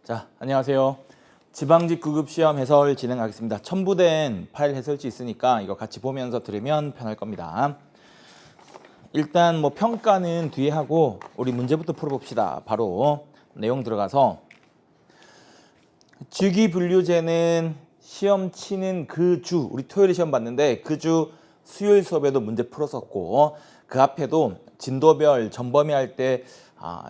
자, 안녕하세요. 지방직 구급 시험 해설 진행하겠습니다. 첨부된 파일 해설지 있으니까 이거 같이 보면서 들으면 편할 겁니다. 일단 뭐 평가는 뒤에 하고 우리 문제부터 풀어봅시다. 바로 내용 들어가서 주기분류제는 시험 치는 그 주, 우리 토요일에 시험 봤는데 그 주 수요일 수업에도 문제 풀었었고 그 앞에도 진도별 전범위 할 때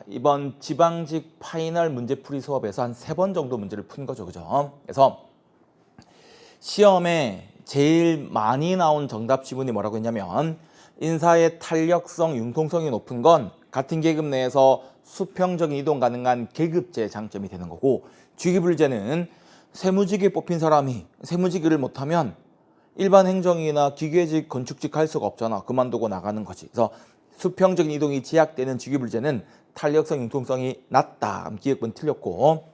이번 지방직 파이널 문제풀이 수업에서 한 3번 정도 문제를 푼 거죠. 그죠? 그래서 시험에 제일 많이 나온 정답 지문이 뭐라고 했냐면 인사의 탄력성, 융통성이 높은 건 같은 계급 내에서 수평적인 이동 가능한 계급제의 장점이 되는 거고, 주기분류제는 세무직에 뽑힌 사람이 세무직을 못하면 일반 행정이나 기계직, 건축직 할 수가 없잖아. 그만두고 나가는 거지. 그래서 수평적인 이동이 제약되는 주기분류제는 탄력성, 융통성이 낮다. 기억은 틀렸고,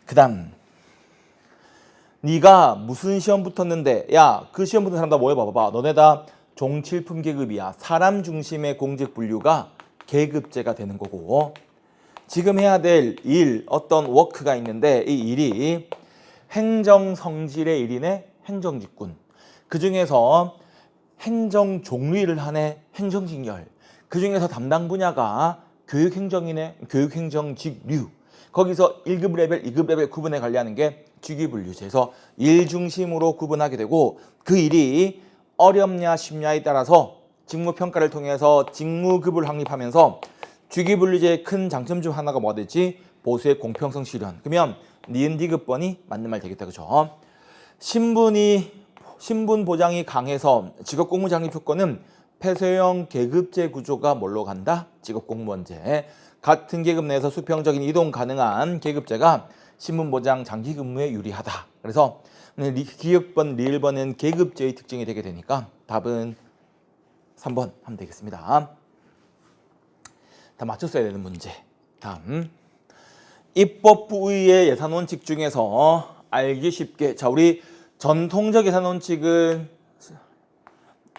그 다음 네가 무슨 시험 붙었는데 야, 그 시험 붙은 사람 다 모여봐 봐봐. 너네 다 종칠품 계급이야. 사람 중심의 공직 분류가 계급제가 되는 거고, 지금 해야 될 일, 어떤 워크가 있는데 이 일이 행정 성질의 일이네, 행정직군. 그 중에서 행정 종류를 하네, 행정직렬. 그 중에서 담당 분야가 교육행정이네, 교육행정직류. 거기서 1급 레벨, 2급 레벨 구분해 관리하는 게 주기분류제에서 일 중심으로 구분하게 되고, 그 일이 어렵냐 쉽냐에 따라서 직무평가를 통해서 직무급을 확립하면서 주기분류제의 큰 장점 중 하나가 뭐가 되지? 보수의 공평성 실현. 그러면 니은 디귿번이 맞는 말 되겠다. 그죠? 신분 보장이 강해서 직업공무 장립 효과는 폐쇄형 계급제 구조가 뭘로 간다? 직업공무원제. 같은 계급 내에서 수평적인 이동 가능한 계급제가 신분보장 장기 근무에 유리하다. 그래서 기역번, 리을번은 계급제의 특징이 되게 되니까 답은 3번 하면 되겠습니다. 다 맞췄어야 되는 문제. 다음, 입법부의 예산원칙 중에서 알기 쉽게, 자, 우리 전통적 예산원칙은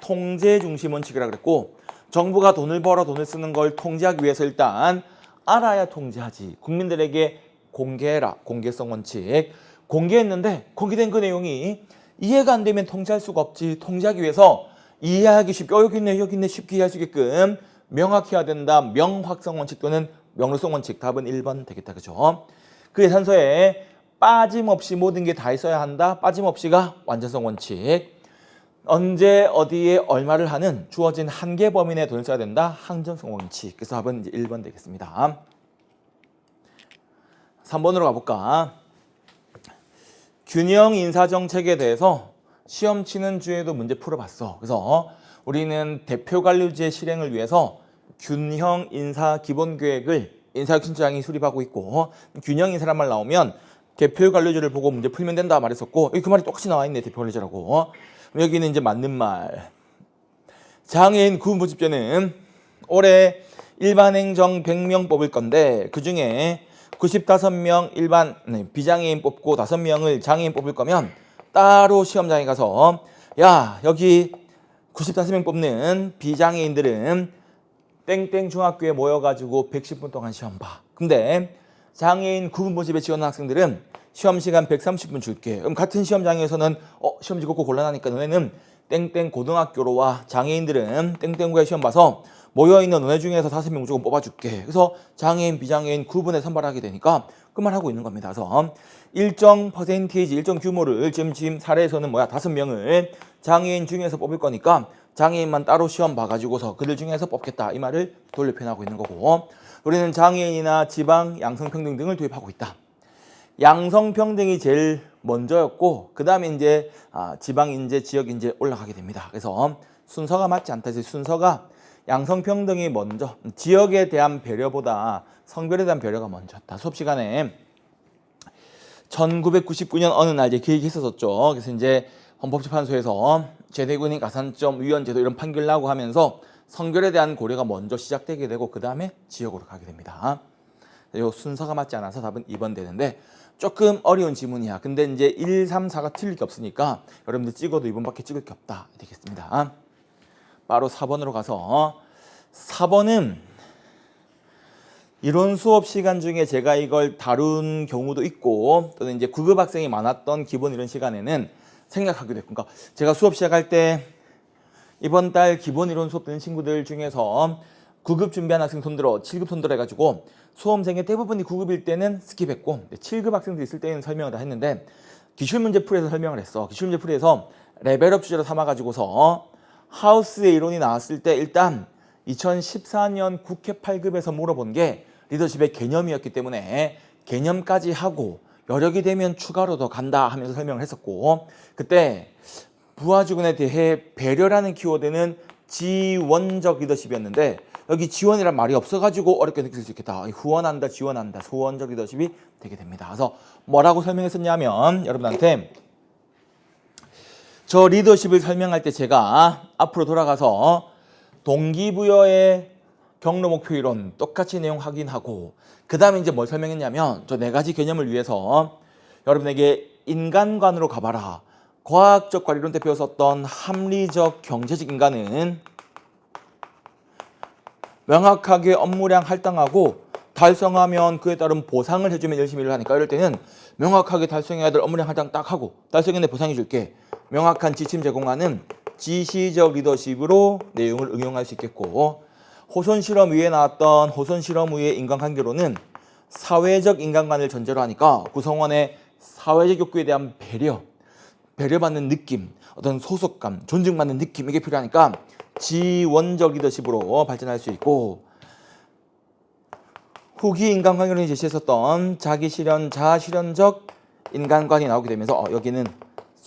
통제 중심 원칙이라고 그랬고, 정부가 돈을 벌어 돈을 쓰는 걸 통제하기 위해서 일단 알아야 통제하지. 국민들에게 공개해라. 공개성 원칙. 공개했는데 공개된 그 내용이 이해가 안 되면 통제할 수가 없지. 통제하기 위해서 이해하기 쉽게, 여기 있네 쉽게 이해할 수 있게끔 명확히 해야 된다. 명확성 원칙 또는 명료성 원칙. 답은 1번 되겠다. 그죠? 그 예산서에 빠짐없이 모든 게 다 있어야 한다. 빠짐없이가 완전성 원칙. 언제 어디에 얼마를 하는 주어진 한계 범위 내에 돈을 써야 된다. 항전성 원칙. 그래서 답은 이제 1번 되겠습니다. 3번으로 가볼까? 균형 인사정책에 대해서 시험 치는 주에도 문제 풀어봤어. 그래서 우리는 대표관료제 실행을 위해서 균형 인사 기본계획을 인사혁신처장이 수립하고 있고, 균형 인사란 말 나오면 대표관료제를 보고 문제 풀면 된다 말했었고, 그 말이 똑같이 나와 있네. 대표관료제라고. 여기는 이제 맞는 말. 장애인 구분모집제는 올해 일반 행정 100명 뽑을 건데 그 중에 95명 일반 비장애인 뽑고 5명을 장애인 뽑을 거면 따로 시험장에 가서 야, 여기 95명 뽑는 비장애인들은 땡땡 중학교에 모여가지고 110분 동안 시험 봐. 근데 장애인 구분 모집에 지원한 학생들은 시험 시간 130분 줄게. 그럼 같은 시험장에서는 시험지 걷고 곤란하니까 너네는 땡땡 고등학교로 와. 장애인들은 땡땡고에 시험 봐서 모여있는 너네 중에서 5명 무조건 뽑아줄게. 그래서 장애인, 비장애인 구분에 선발하게 되니까 그 말 하고 있는 겁니다. 그래서 일정 퍼센테이지, 일정 규모를 지금 사례에서는 5명을 장애인 중에서 뽑을 거니까 장애인만 따로 시험 봐가지고서 그들 중에서 뽑겠다. 이 말을 돌려 표현하고 있는 거고, 우리는 장애인이나 지방, 양성평등 등을 도입하고 있다. 양성평등이 제일 먼저였고 그 다음에 이제 지방인재, 지역인재 올라가게 됩니다. 그래서 순서가 맞지 않다. 순서가 양성평등이 먼저, 지역에 대한 배려보다 성별에 대한 배려가 먼저였다. 수업 시간에 1999년 어느 날 이제 그 얘기 했었죠. 그래서 이제 헌법재판소에서 제대군인 가산점 위헌제도 이런 판결 나고 하면서 성별에 대한 고려가 먼저 시작되게 되고 그 다음에 지역으로 가게 됩니다. 이 순서가 맞지 않아서 답은 2번 되는데 조금 어려운 지문이야. 근데 이제 1, 3, 4가 틀릴 게 없으니까 여러분들 찍어도 2번밖에 찍을 게 없다. 되겠습니다. 바로 4번으로 가서 4번은 이론 수업 시간 중에 제가 이걸 다룬 경우도 있고 또는 이제 9급 학생이 많았던 기본 이론 시간에는 생략하기도 했고, 그러니까 제가 수업 시작할 때 이번 달 기본 이론 수업 듣는 친구들 중에서 9급 준비한 학생 손들어 7급 손들어 해가지고 수험생의 대부분이 9급일 때는 스킵했고 7급 학생들 있을 때는 설명을 다 했는데, 기출문제풀이에서 설명을 했어. 기출문제풀이에서 레벨업 주제로 삼아가지고서 하우스의 이론이 나왔을 때 일단 2014년 국회 8급에서 물어본 게 리더십의 개념이었기 때문에 개념까지 하고 여력이 되면 추가로 더 간다 하면서 설명을 했었고, 그때 부하직원에 대해 배려라는 키워드는 지원적 리더십이었는데 여기 지원이란 말이 없어가지고 어렵게 느낄 수 있겠다. 후원한다, 지원한다, 소원적 리더십이 되게 됩니다. 그래서 뭐라고 설명했었냐면, 여러분한테 저 리더십을 설명할 때 제가 앞으로 돌아가서 동기부여의 경로 목표 이론 똑같이 내용 확인하고, 그 다음에 이제 뭘 설명했냐면 저 4가지 개념을 위해서 여러분에게 인간관으로 가봐라. 과학적 관리론 때 배웠었던 합리적 경제적 인간은 명확하게 업무량 할당하고 달성하면 그에 따른 보상을 해주면 열심히 일을 하니까, 이럴 때는 명확하게 달성해야 될 업무량 할당 딱 하고 달성했는데 보상해 줄게. 명확한 지침 제공하는 지시적 리더십으로 내용을 응용할 수 있겠고, 호손 실험 위에 나왔던 호손 실험 위의 인간관계로는 사회적 인간관을 전제로 하니까 구성원의 사회적 욕구에 대한 배려받는 느낌, 어떤 소속감, 존중받는 느낌, 이게 필요하니까 지원적 리더십으로 발전할 수 있고, 후기 인간관계론이 제시했었던 자기실현, 자아실현적 인간관이 나오게 되면서 여기는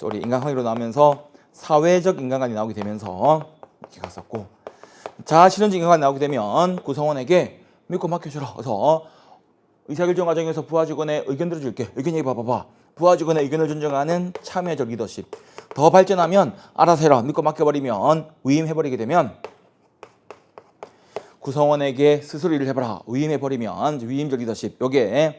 인간관계로 나오면서 사회적 인간관이 나오게 되면서 이렇게 갔었고, 자아실현적 인간관이 나오게 되면 구성원에게 믿고 맡겨주라. 그래서 의사결정 과정에서 부하직원의 의견 들어줄게. 의견 얘기해봐봐. 부하직원의 의견을 존중하는 참여적 리더십. 더 발전하면 알아서 해라. 믿고 맡겨버리면 위임해버리게 되면 구성원에게 스스로 일을 해봐라. 위임해버리면 위임적 리더십. 요게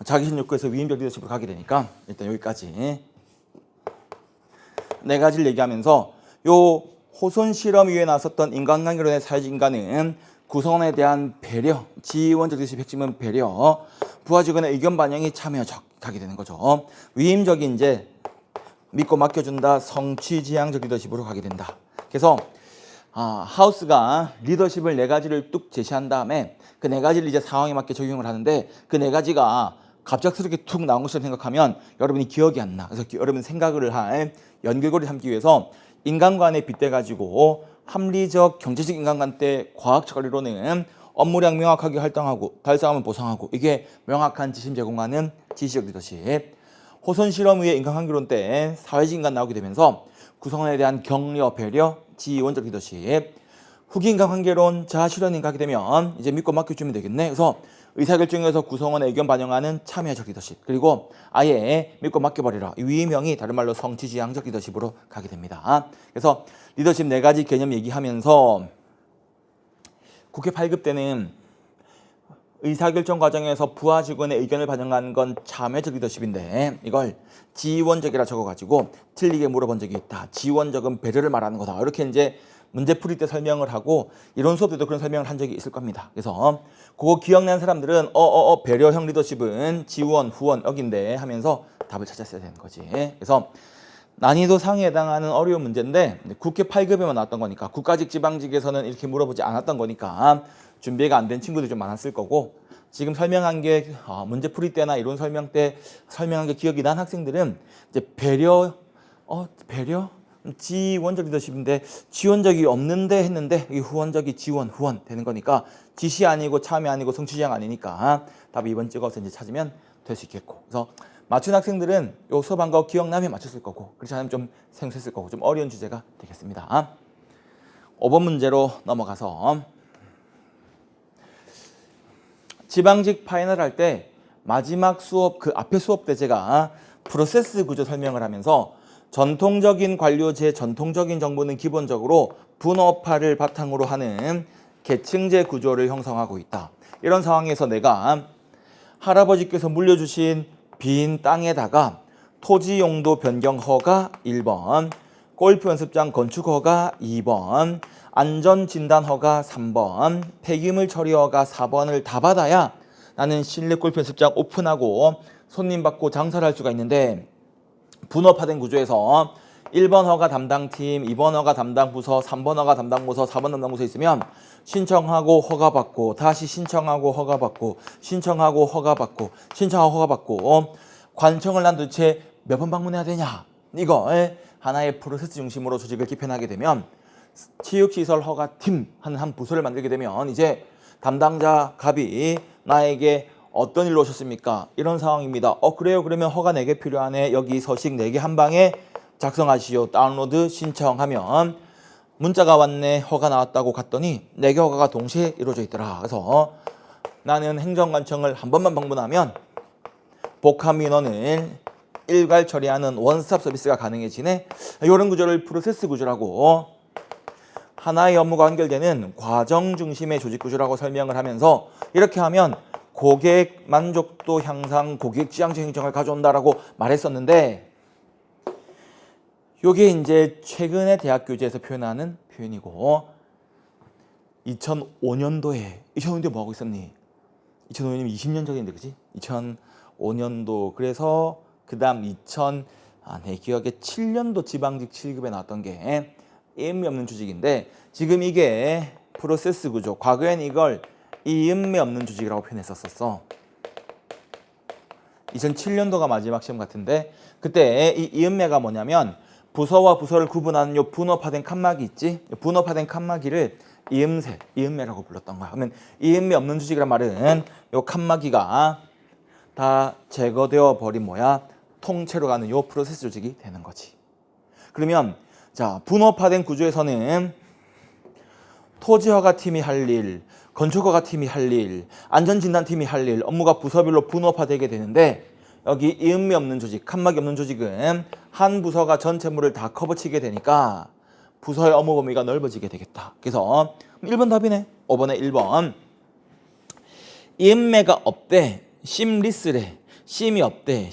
자기신 욕구에서 위임적 리더십으로 가게 되니까 일단 여기까지 4가지를 얘기하면서, 요 호손 실험 위에 나섰던 인간관계론의 사회적 인간은 구성원에 대한 배려, 지원적 리더십의 핵심은 배려, 부하직원의 의견 반영이 참여적 가게 되는 거죠. 위임적인 이제 믿고 맡겨준다, 성취지향적 리더십으로 가게 된다. 그래서 하우스가 리더십을 4가지를 뚝 제시한 다음에 그 4가지를 이제 상황에 맞게 적용을 하는데, 그 4가지가 갑작스럽게 툭 나온 것처럼 생각하면 여러분이 기억이 안 나. 그래서 여러분 생각을 할 연결고리를 삼기 위해서 인간관에 빗대가지고 합리적 경제적 인간관 때 과학적 관리로는 업무량 명확하게 할당하고 달성하면 보상하고, 이게 명확한 지침 제공하는 지시적 리더십. 호손 실험 위에 인간관계론 때 사회적 인간 나오게 되면서 구성원에 대한 격려, 배려, 지원적 리더십. 후기 인간관계론, 자아실현인 가게 되면 이제 믿고 맡겨주면 되겠네. 그래서 의사결정에서 구성원의 의견 반영하는 참여적 리더십. 그리고 아예 믿고 맡겨버리라. 위임형이 다른 말로 성취지향적 리더십으로 가게 됩니다. 그래서 리더십 4가지 개념 얘기하면서 국회 8급 때는 의사결정 과정에서 부하 직원의 의견을 반영하는 건 참여적 리더십인데 이걸 지원적이라 적어가지고 틀리게 물어본 적이 있다. 지원적은 배려를 말하는 거다. 이렇게 이제 문제 풀이 때 설명을 하고 이론 수업 때도 그런 설명을 한 적이 있을 겁니다. 그래서 그거 기억나는 사람들은 배려형 리더십은 지원, 후원, 여기인데 하면서 답을 찾았어야 되는 거지. 그래서 난이도 상에 해당하는 어려운 문제인데 국회 8급에만 나왔던 거니까 국가직 지방직에서는 이렇게 물어보지 않았던 거니까 준비가 안 된 친구들이 좀 많았을 거고, 지금 설명한 게 문제 풀이 때나 이론 설명 때 설명한 게 기억이 난 학생들은 이제 배려 지원적 리더십인데 지원적이 없는데 했는데 이 후원적이 지원, 후원 되는 거니까 지시 아니고 참여 아니고 성취지향 아니니까 답을 2번 찍어서 이제 찾으면 될 수 있겠고, 그래서 맞춘 학생들은 요 수업한 거 기억나면 맞췄을 거고, 그렇지 않으면 좀 생소했을 거고 좀 어려운 주제가 되겠습니다. 5번 문제로 넘어가서 지방직 파이널 할 때 마지막 수업 그 앞에 수업 때 제가 프로세스 구조 설명을 하면서 전통적인 관료제 전통적인 정부는 기본적으로 분업화를 바탕으로 하는 계층제 구조를 형성하고 있다. 이런 상황에서 내가 할아버지께서 물려주신 빈 땅에다가 토지 용도 변경 허가 1번, 골프 연습장 건축 허가 2번, 안전진단 허가 3번, 폐기물 처리 허가 4번을 다 받아야 나는 실내 골프 연습장 오픈하고 손님 받고 장사를 할 수가 있는데, 분업화된 구조에서 1번 허가 담당팀, 2번 허가 담당 부서, 3번 허가 담당 부서, 4번 담당 부서 있으면 신청하고 허가받고 다시 신청하고 허가받고 신청하고 허가받고 신청하고 허가받고 관청을 난 도대체 몇 번 방문해야 되냐, 이걸 하나의 프로세스 중심으로 조직을 개편하게 되면 체육시설 허가팀 하는 한 부서를 만들게 되면 이제 담당자 갑이 나에게 어떤 일로 오셨습니까? 이런 상황입니다. 그래요. 그러면 허가 4개 필요하네. 여기 서식 4개 한 방에 작성하시오. 다운로드 신청하면 문자가 왔네. 허가 나왔다고 갔더니 4개 허가가 동시에 이루어져 있더라. 그래서 나는 행정관청을 한 번만 방문하면 복합 민원을 일괄 처리하는 원스톱 서비스가 가능해지네. 이런 구조를 프로세스 구조라고, 하나의 업무가 연결되는 과정 중심의 조직 구조라고 설명을 하면서, 이렇게 하면 고객 만족도 향상, 고객 지향적 행정을 가져온다라고 말했었는데, 이게 이제 최근에 대학 교재에서 표현하는 표현이고, 2005년도에 뭐 하고 있었니? 2005년이면 20년 전인데, 그지? 2005년도. 그래서 그 다음 내 기억에 7년도 지방직 7급에 나왔던 게 이음매 없는 조직인데, 지금 이게 프로세스 구조, 과거에는 이걸 이음매 없는 조직이라고 표현했었어. 2007년도가 마지막 시험 같은데, 그때 이 이음매가 뭐냐면 부서와 부서를 구분하는 요 분업화된 칸막이 있지? 분업화된 칸막이를 이음매라고 불렀던 거야. 그러면 이음매 없는 조직이란 말은 요 칸막이가 다 제거되어 버린 통째로 가는 요 프로세스 조직이 되는 거지. 그러면 자, 분업화된 구조에서는 토지허가팀이 할 일, 건축허가팀이 할 일, 안전진단팀이 할 일, 업무가 부서별로 분업화되게 되는데, 여기 이음매 없는 조직, 칸막이 없는 조직은 한 부서가 전체물을 다 커버치게 되니까 부서의 업무 범위가 넓어지게 되겠다. 그래서 1번 답이네. 5번에 1번. 이음매가 없대. 심리스래. 심이 없대.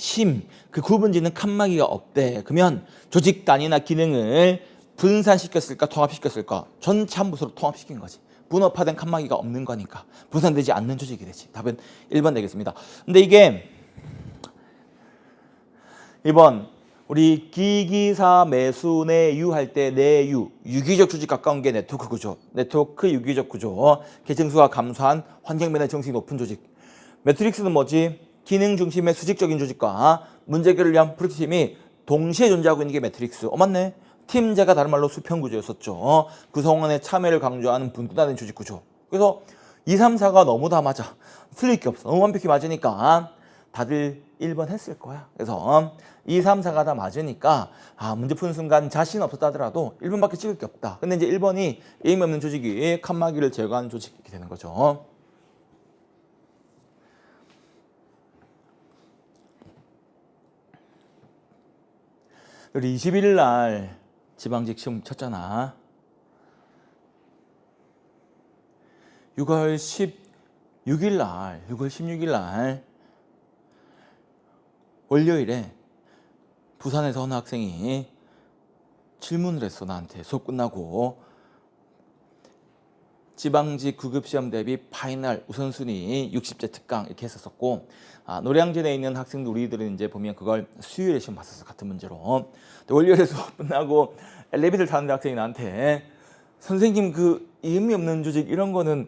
그 구분짓는 칸막이가 없대. 그러면 조직 단위나 기능을 분산시켰을까 통합시켰을까? 전체 한 부서로 통합시킨 거지. 분업화된 칸막이가 없는 거니까 분산되지 않는 조직이 되지. 답은 1번 되겠습니다. 근데 이게 2번 우리 기기사 매수내 유할 때 내유, 유기적 조직 가까운 게 네트워크 구조. 네트워크 유기적 구조. 계층수가 감소한 환경 변화 정신이 높은 조직. 매트릭스는 뭐지? 기능 중심의 수직적인 조직과 문제 해결을 위한 프로젝트팀이 동시에 존재하고 있는 게 매트릭스. 맞네. 팀제가 다른 말로 수평 구조였었죠. 구성원의 참여를 강조하는 분단된 조직 구조. 그래서 2, 3, 4가 너무 다 맞아. 틀릴 게 없어. 너무 완벽히 맞으니까 다들 1번 했을 거야. 그래서 2, 3, 4가 다 맞으니까 문제 푸는 순간 자신 없었다 하더라도 1번밖에 찍을 게 없다. 근데 이제 1번이 에임 없는 조직이 칸막이를 제거하는 조직이 이렇게 되는 거죠. 우리 21일 날 지방직 시험 쳤잖아. 6월 16일 날 월요일에 부산에서 어느 학생이 질문을 했어. 나한테 수업 끝나고 지방직 9급 시험 대비 파이널 우선순위 60제 특강 이렇게 했었고, 노량진에 있는 학생들 우리들은 이제 보면 그걸 수요일에 시험 봤었어. 같은 문제로. 월요일에 수업 끝나고 엘리베이터를 타는데 학생이 나한테 선생님 그 의미 없는 조직 이런 거는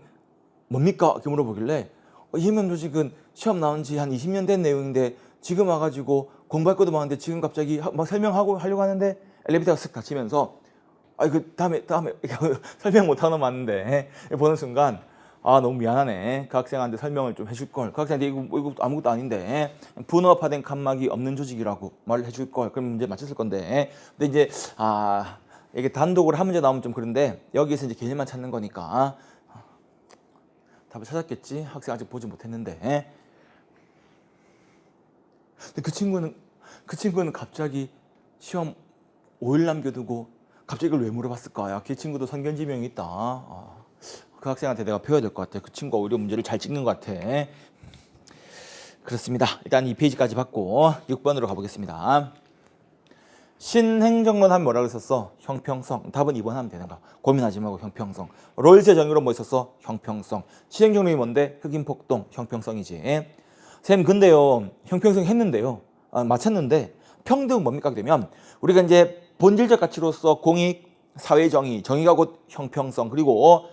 뭡니까? 이렇게 물어보길래 의미 없는 조직은 시험 나온 지 한 20년 된 내용인데 지금 와가지고 공부할 것도 많은데 지금 갑자기 막 설명하고 하려고 하는데 엘리베이터가 쓱 닫히면서 그 다음에 설명 못하는 거 맞는데 보는 순간 너무 미안하네. 그 학생한테 설명을 좀 해줄 걸. 그 학생한테 이거 아무것도 아닌데 분업화된 칸막이 없는 조직이라고 말을 해줄 걸. 그럼 문제 맞췄을 건데. 근데 이제 이게 단독으로 한 문제 나오면 좀 그런데 여기서 이제 개념만 찾는 거니까 답을 찾았겠지. 학생 아직 보지 못했는데. 근데 그 친구는 갑자기 시험 5일 남겨두고 갑자기 이걸 왜 물어봤을까? 그 친구도 선견지명이 있다. 그 학생한테 내가 배워야 될 것 같아. 그 친구가 오히려 문제를 잘 찍는 것 같아. 그렇습니다. 일단 이 페이지까지 받고 6번으로 가보겠습니다. 신행정론 하면 뭐라고 했었어? 형평성. 답은 2번 하면 되는 거야. 고민하지 말고 형평성. 롤세 정의로 뭐 있었어? 형평성. 시행정론이 뭔데? 흑인폭동, 형평성이지. 쌤 근데요, 형평성 했는데요. 맞췄는데 평등은 뭡니까? 되면 우리가 이제 본질적 가치로서 공익, 사회정의, 정의가 곧 형평성, 그리고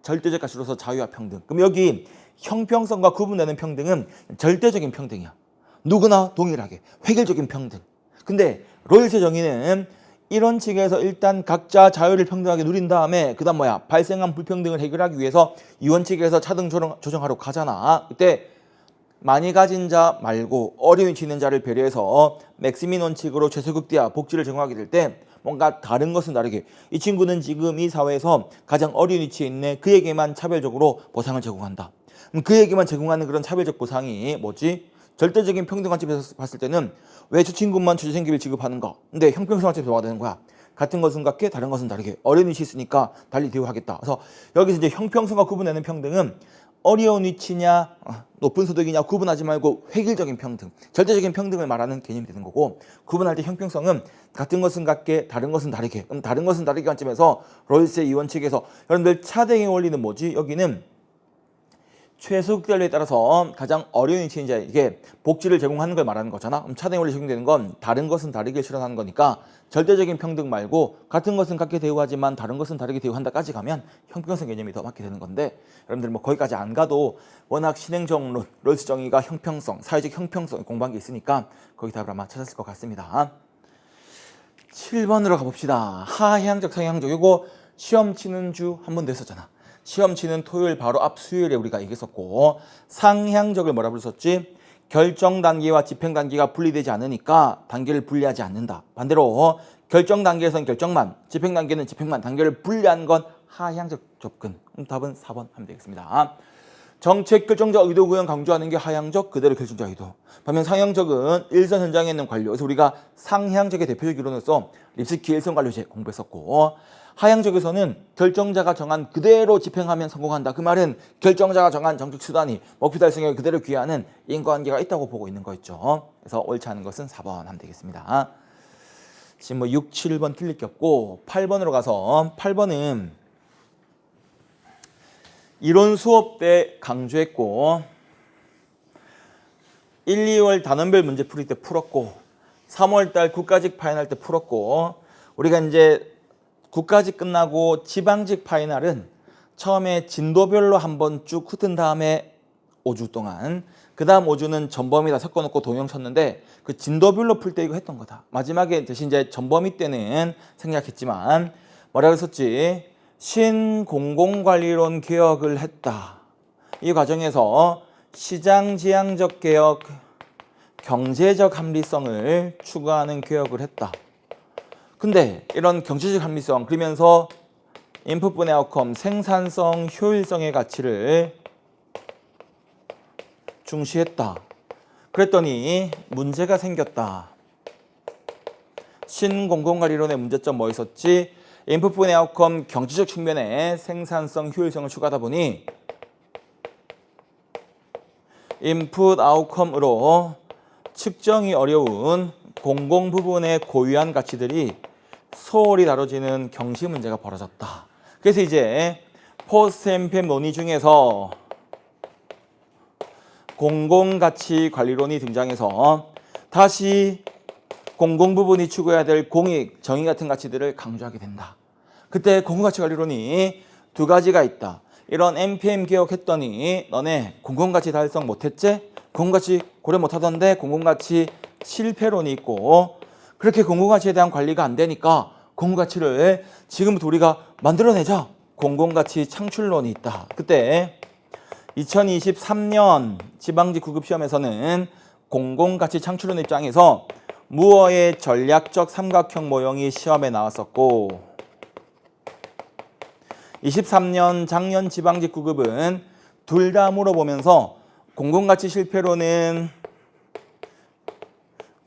절대적 가치로서 자유와 평등. 그럼 여기 형평성과 구분되는 평등은 절대적인 평등이야. 누구나 동일하게 획일적인 평등. 근데 롤세 정의는 이런 측에서 일단 각자 자유를 평등하게 누린 다음에 그다음 뭐야? 발생한 불평등을 해결하기 위해서 이원 측에서 차등 조정하러 가잖아. 그때 많이 가진 자 말고 어려운 위치에 있는 자를 배려해서 맥시민 원칙으로 최소극대화 복지를 제공하게 될 때 뭔가 다른 것은 다르게 이 친구는 지금 이 사회에서 가장 어려운 위치에 있네. 그에게만 차별적으로 보상을 제공한다. 그럼 그에게만 제공하는 그런 차별적 보상이 뭐지? 절대적인 평등 관점에서 봤을 때는 왜 저 친구만 최저생계비를 지급하는가? 근데 형평성 관점에서 뭐가 되는 거야? 같은 것은 같게 다른 것은 다르게 어려운 위치에 있으니까 달리 대우하겠다. 그래서 여기서 이제 형평성과 구분되는 평등은 어려운 위치냐 높은 소득이냐 구분하지 말고 획일적인 평등, 절대적인 평등을 말하는 개념이 되는 거고, 구분할 때 형평성은 같은 것은 같게 다른 것은 다르게. 그럼 다른 것은 다르게 관점에서 롤세 이원 측에서 여러분들 차등의 원리는 뭐지? 여기는 최소극대에 따라서 가장 어려운 위치인 자에게 복지를 제공하는 걸 말하는 거잖아. 그럼 차등의 원리 적용되는 건 다른 것은 다르게 실현하는 거니까 절대적인 평등 말고 같은 것은 같게 대우하지만 다른 것은 다르게 대우한다까지 가면 형평성 개념이 더 맞게 되는 건데, 여러분들 뭐 거기까지 안 가도 워낙 신행정론, 롤스 정의가 형평성, 사회적 형평성 공부한 게 있으니까 거기 답을 아마 찾았을 것 같습니다. 7번으로 가봅시다. 하향적, 상향적. 이거 시험 치는 주 한 번도 했었잖아. 시험 치는 토요일 바로 앞 수요일에 우리가 얘기했었고, 상향적을 뭐라 불렀었지? 결정 단계와 집행 단계가 분리되지 않으니까 단계를 분리하지 않는다. 반대로 결정 단계에서는 결정만, 집행 단계는 집행만, 단계를 분리한 건 하향적 접근. 답은 4번 하면 되겠습니다. 정책 결정자 의도 구현 강조하는 게 하향적, 그대로 결정자 의도. 반면 상향적은 일선 현장에 있는 관료. 그래서 우리가 상향적의 대표적 이론으로서 립스키 일선 관료제 공부했었고, 하향적에서는 결정자가 정한 그대로 집행하면 성공한다. 그 말은 결정자가 정한 정책 수단이 목표 달성에 그대로 귀하는 인과관계가 있다고 보고 있는 거 있죠. 그래서 옳지 않은 것은 4번 하면 되겠습니다. 지금 뭐 6, 7번 틀릴 게 없고 8번으로 가서 8번은 이론 수업 때 강조했고 1, 2월 단원별 문제 풀이 때 풀었고 3월달 국가직 파이널 때 풀었고, 우리가 이제 국가직 끝나고 지방직 파이널은 처음에 진도별로 한번 쭉 훑은 다음에 5주 동안, 그 다음 5주는 전범위다 섞어놓고 동영 쳤는데 그 진도별로 풀 때 이거 했던 거다. 마지막에 대신 이제 전범위 때는 생략했지만 뭐라고 했었지? 신공공관리론 개혁을 했다. 이 과정에서 시장지향적 개혁, 경제적 합리성을 추구하는 개혁을 했다. 근데 이런 경제적 합리성, 그러면서 인풋분해 아웃컴, 생산성, 효율성의 가치를 중시했다. 그랬더니 문제가 생겼다. 신공공관리론의 문제점 뭐 있었지? 인풋분해 아웃컴, 경제적 측면에 생산성, 효율성을 추구하다 보니 인풋 아웃컴으로 측정이 어려운 공공 부분의 고유한 가치들이 소홀히 다뤄지는 경시 문제가 벌어졌다. 그래서 이제 포스트 MPM 논의 중에서 공공가치 관리론이 등장해서 다시 공공 부분이 추구해야 될 공익, 정의 같은 가치들을 강조하게 된다. 그때 공공가치 관리론이 두 가지가 있다. 이런 MPM 개혁했더니 너네 공공가치 달성 못했지? 공공가치 고려 못하던데 공공가치 실패론이 있고, 그렇게 공공가치에 대한 관리가 안 되니까 공공가치를 지금부터 우리가 만들어내자. 공공가치 창출론이 있다. 그때 2023년 지방직 구급시험에서는 공공가치 창출론 입장에서 무어의 전략적 삼각형 모형이 시험에 나왔었고, 23년 작년 지방직 구급은 둘 다 물어보면서 공공가치 실패론은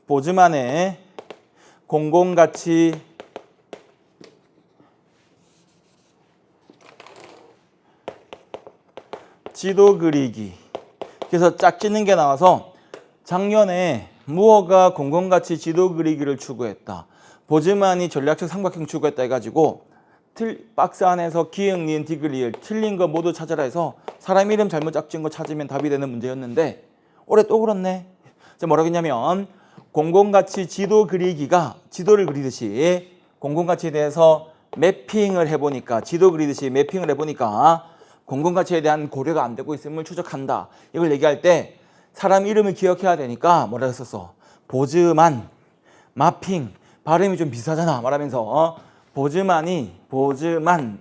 보즈만의 공공가치 지도 그리기, 그래서 짝짓는 게 나와서 작년에 무어가 공공가치 지도 그리기를 추구했다. 보즈만이 전략적 삼각형 추구했다 해가지고 박스 안에서 기역, 니은, 디귿, 틀린 거 모두 찾아라 해서 사람 이름 잘못 짝진 거 찾으면 답이 되는 문제였는데 올해 또 그렇네. 자, 뭐라고 했냐면 공공가치 지도 그리기가 지도를 그리듯이 공공가치에 대해서 매핑을 해보니까 지도 그리듯이 매핑을 해보니까 공공가치에 대한 고려가 안 되고 있음을 추적한다. 이걸 얘기할 때 사람 이름을 기억해야 되니까 뭐라 했었어? 보즈만, 마핑, 발음이 좀 비슷하잖아 말하면서 보즈만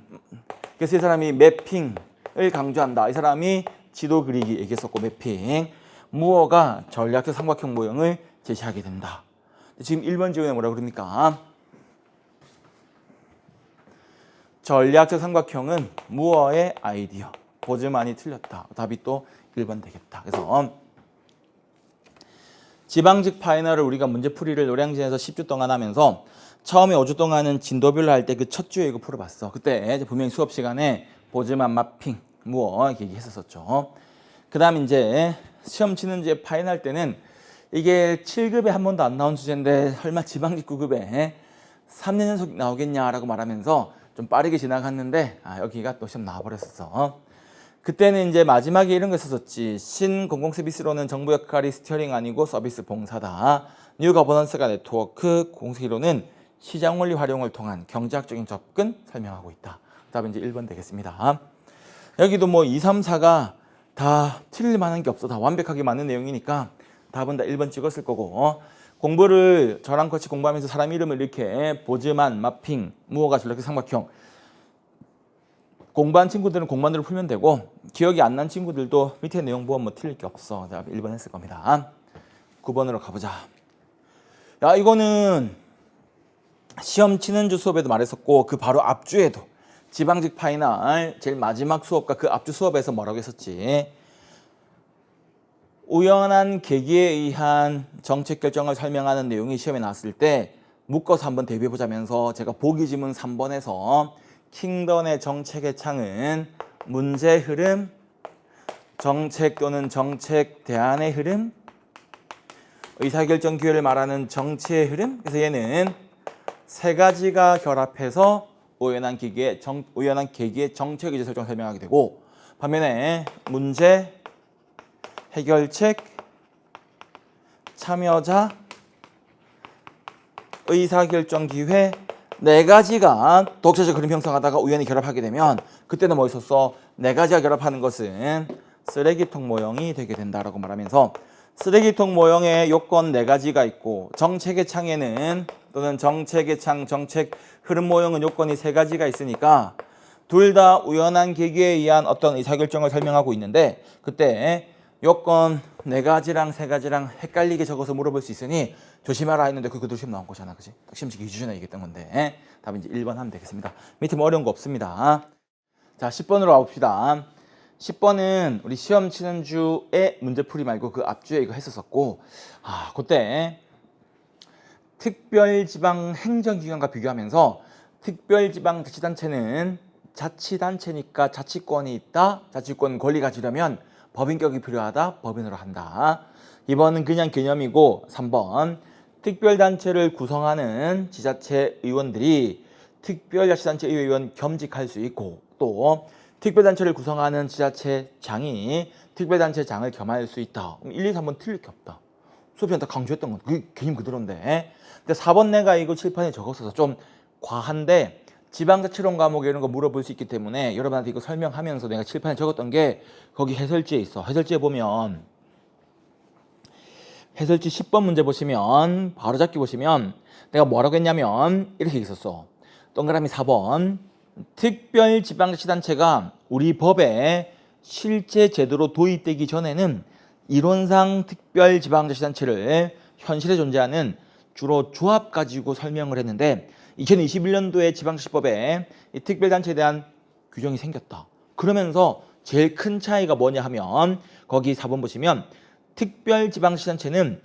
그래서 이 사람이 매핑을 강조한다. 이 사람이 지도 그리기 얘기했었고 매핑 무어가 전략적 삼각형 모형을 제시하게 된다. 지금 1번 지문에 뭐라고 그럽니까? 전략적 삼각형은 무어의 아이디어. 보즈만이 틀렸다. 답이 또 1번 되겠다. 그래서 지방직 파이널을 우리가 문제풀이를 노량진에서 10주 동안 하면서 처음에 5주 동안은 진도별로 할 때 그 첫 주에 이거 풀어봤어. 그때 분명히 수업 시간에 보즈만, 마핑, 무어 이렇게 얘기했었죠. 그 다음 이제 시험 치는 주에 파이널 때는 이게 7급에 한 번도 안 나온 주제인데 설마 지방직 9급에 3년 연속 나오겠냐라고 말하면서 좀 빠르게 지나갔는데 여기가 또 시험 나와버렸어. 그때는 이제 마지막에 이런 거 썼었지. 신공공서비스로는 정부 역할이 스티어링 아니고 서비스 봉사다. 뉴 거버넌스가 네트워크 공식이로는 시장 원리 활용을 통한 경제학적인 접근 설명하고 있다. 답은 이제 1번 되겠습니다. 여기도 뭐 2, 3, 4가 다 틀릴 만한 게 없어. 다 완벽하게 맞는 내용이니까 답은 다 1번 찍었을 거고 공부를 저랑 같이 공부하면서 사람 이름을 이렇게 보즈만, 마핑, 무어가 전략적 삼각형 공부한 친구들은 공부만으로 풀면 되고 기억이 안 난 친구들도 밑에 내용 보면 뭐 틀릴 게 없어. 1번 했을 겁니다. 9번으로 가보자. 야 이거는 시험 치는 주 수업에도 말했었고 그 바로 앞주에도 지방직 파이널 제일 마지막 수업과 그 앞주 수업에서 뭐라고 했었지. 우연한 계기에 의한 정책 결정을 설명하는 내용이 시험에 나왔을 때 묶어서 한번 대비해보자면서 제가 보기 지문 3번에서 킹던의 정책의 창은 문제 흐름, 정책 또는 정책 대안의 흐름, 의사결정 기회를 말하는 정치의 흐름. 그래서 얘는 세 가지가 결합해서 우연한 계기의 정책 의제 설정을 설명하게 되고 반면에 문제, 해결책, 참여자, 의사결정 기회 네 가지가 독자적 흐름 형성하다가 우연히 결합하게 되면 그때는 뭐 있었어? 네 가지가 결합하는 것은 쓰레기통 모형이 되게 된다라고 말하면서 쓰레기통 모형의 요건 네 가지가 있고 정책의 창에는 또는 정책의 창, 정책 흐름 모형은 요건이 세 가지가 있으니까 둘 다 우연한 계기에 의한 어떤 의사결정을 설명하고 있는데 그때 요건 네 가지랑 세 가지랑 헷갈리게 적어서 물어볼 수 있으니 조심하라 했는데 그것도 시험 나온 거잖아. 그치? 시험지 2주 전에 얘기했던 건데 답은 이제 1번 하면 되겠습니다. 밑에 뭐 어려운 거 없습니다. 자 10번으로 와봅시다. 10번은 우리 시험 치는 주에 문제풀이 말고 그 앞주에 이거 했었었고 그때 특별지방행정기관과 비교하면서 특별지방자치단체는 자치단체니까 자치권이 있다. 자치권 권리 가지려면 법인격이 필요하다. 법인으로 한다. 2번은 그냥 개념이고 3번 특별단체를 구성하는 지자체 의원들이 특별자치단체 의원 겸직할 수 있고 또 특별단체를 구성하는 지자체장이 특별단체장을 겸할 수 있다. 1, 2, 3번 틀릴 게 없다. 수업시간 다 강조했던 건 그 개념 그대로인데 근데 4번 내가 이거 칠판에 적었어서 좀 과한데 지방자치론 과목 이런 거 물어볼 수 있기 때문에 여러분한테 이거 설명하면서 내가 칠판에 적었던 게 거기 해설지에 있어. 해설지에 보면 해설지 10번 문제 보시면 바로잡기 보시면 내가 뭐라고 했냐면 이렇게 있었어. 동그라미 4번 특별지방자치단체가 우리 법에 실제 제도로 도입되기 전에는 이론상 특별지방자치단체를 현실에 존재하는 주로 조합 가지고 설명을 했는데 2021년도에 지방자치법에 이 특별단체에 대한 규정이 생겼다. 그러면서 제일 큰 차이가 뭐냐 하면 거기 4번 보시면 특별지방자치단체는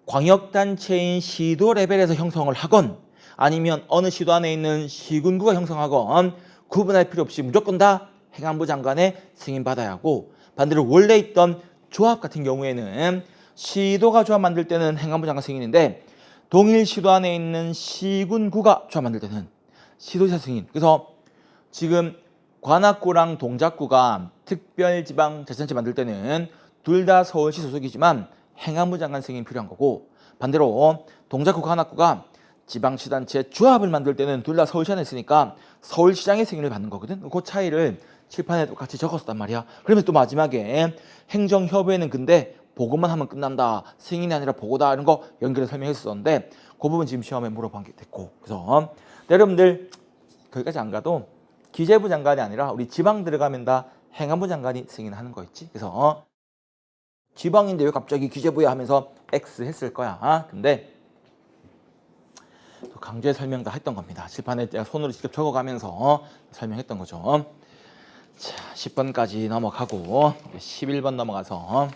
광역단체인 시도 레벨에서 형성을 하건 아니면 어느 시도 안에 있는 시군구가 형성하건 구분할 필요 없이 무조건 다 행안부 장관의 승인받아야 하고 반대로 원래 있던 조합 같은 경우에는 시도가 조합 만들 때는 행안부 장관 승인인데 동일 시도 안에 있는 시군구가 조합 만들 때는 시도지사 승인. 그래서 지금 관악구랑 동작구가 특별지방자치단체 만들 때는 둘 다 서울시 소속이지만 행안부 장관 승인이 필요한 거고, 반대로 동작구, 관악구가 지방시단체 조합을 만들 때는 둘 다 서울시 안에 있으니까 서울시장의 승인을 받는 거거든. 그 차이를 칠판에 똑같이 적었단 말이야. 그러면 또 마지막에 행정협의회는 근데 보고만 하면 끝난다, 승인이 아니라 보고다, 이런 거 연결해서 설명했었는데 그 부분 지금 시험에 물어본 게 됐고, 그래서 여러분들 거기까지 안 가도 기재부 장관이 아니라 우리 지방 들어가면 다 행안부 장관이 승인하는 거 있지. 그래서 지방인데 왜 갑자기 기재부야 하면서 X 했을 거야. 근데 또 강제 설명 다 했던 겁니다. 칠판에 제가 손으로 직접 적어가면서 설명했던 거죠. 자, 10번까지 넘어가고 11번 넘어가서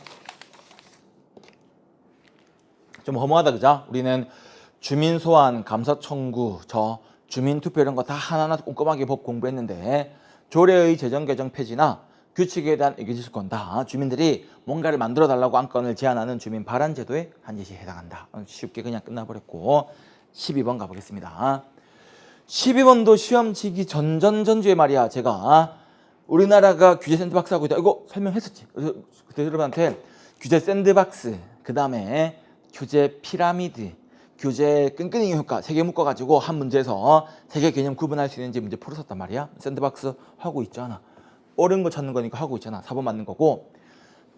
좀 허무하다, 그죠? 우리는 주민 소환, 감사 청구, 주민투표 이런 거 다 하나하나 꼼꼼하게 법 공부했는데 조례의 재정 개정 폐지나 규칙에 대한 의견 질서권 다 주민들이 뭔가를 만들어 달라고 안건을 제안하는 주민 발안 제도에 한 짓이 해당한다. 쉽게 그냥 끝나버렸고 12번 가보겠습니다. 12번도 시험 치기 전주에 말이야, 제가 우리나라가 규제 샌드박스 하고 있다, 이거 설명했었지. 그때 여러분한테 규제 샌드박스, 그 다음에 규제 피라미드, 규제 끈끈이 효과 3개 묶어가지고 한 문제에서 3개 개념 구분할 수 있는지 문제 풀었었단 말이야. 샌드박스 하고 있잖아. 옳은 거 찾는 거니까 하고 있잖아. 4번 맞는 거고,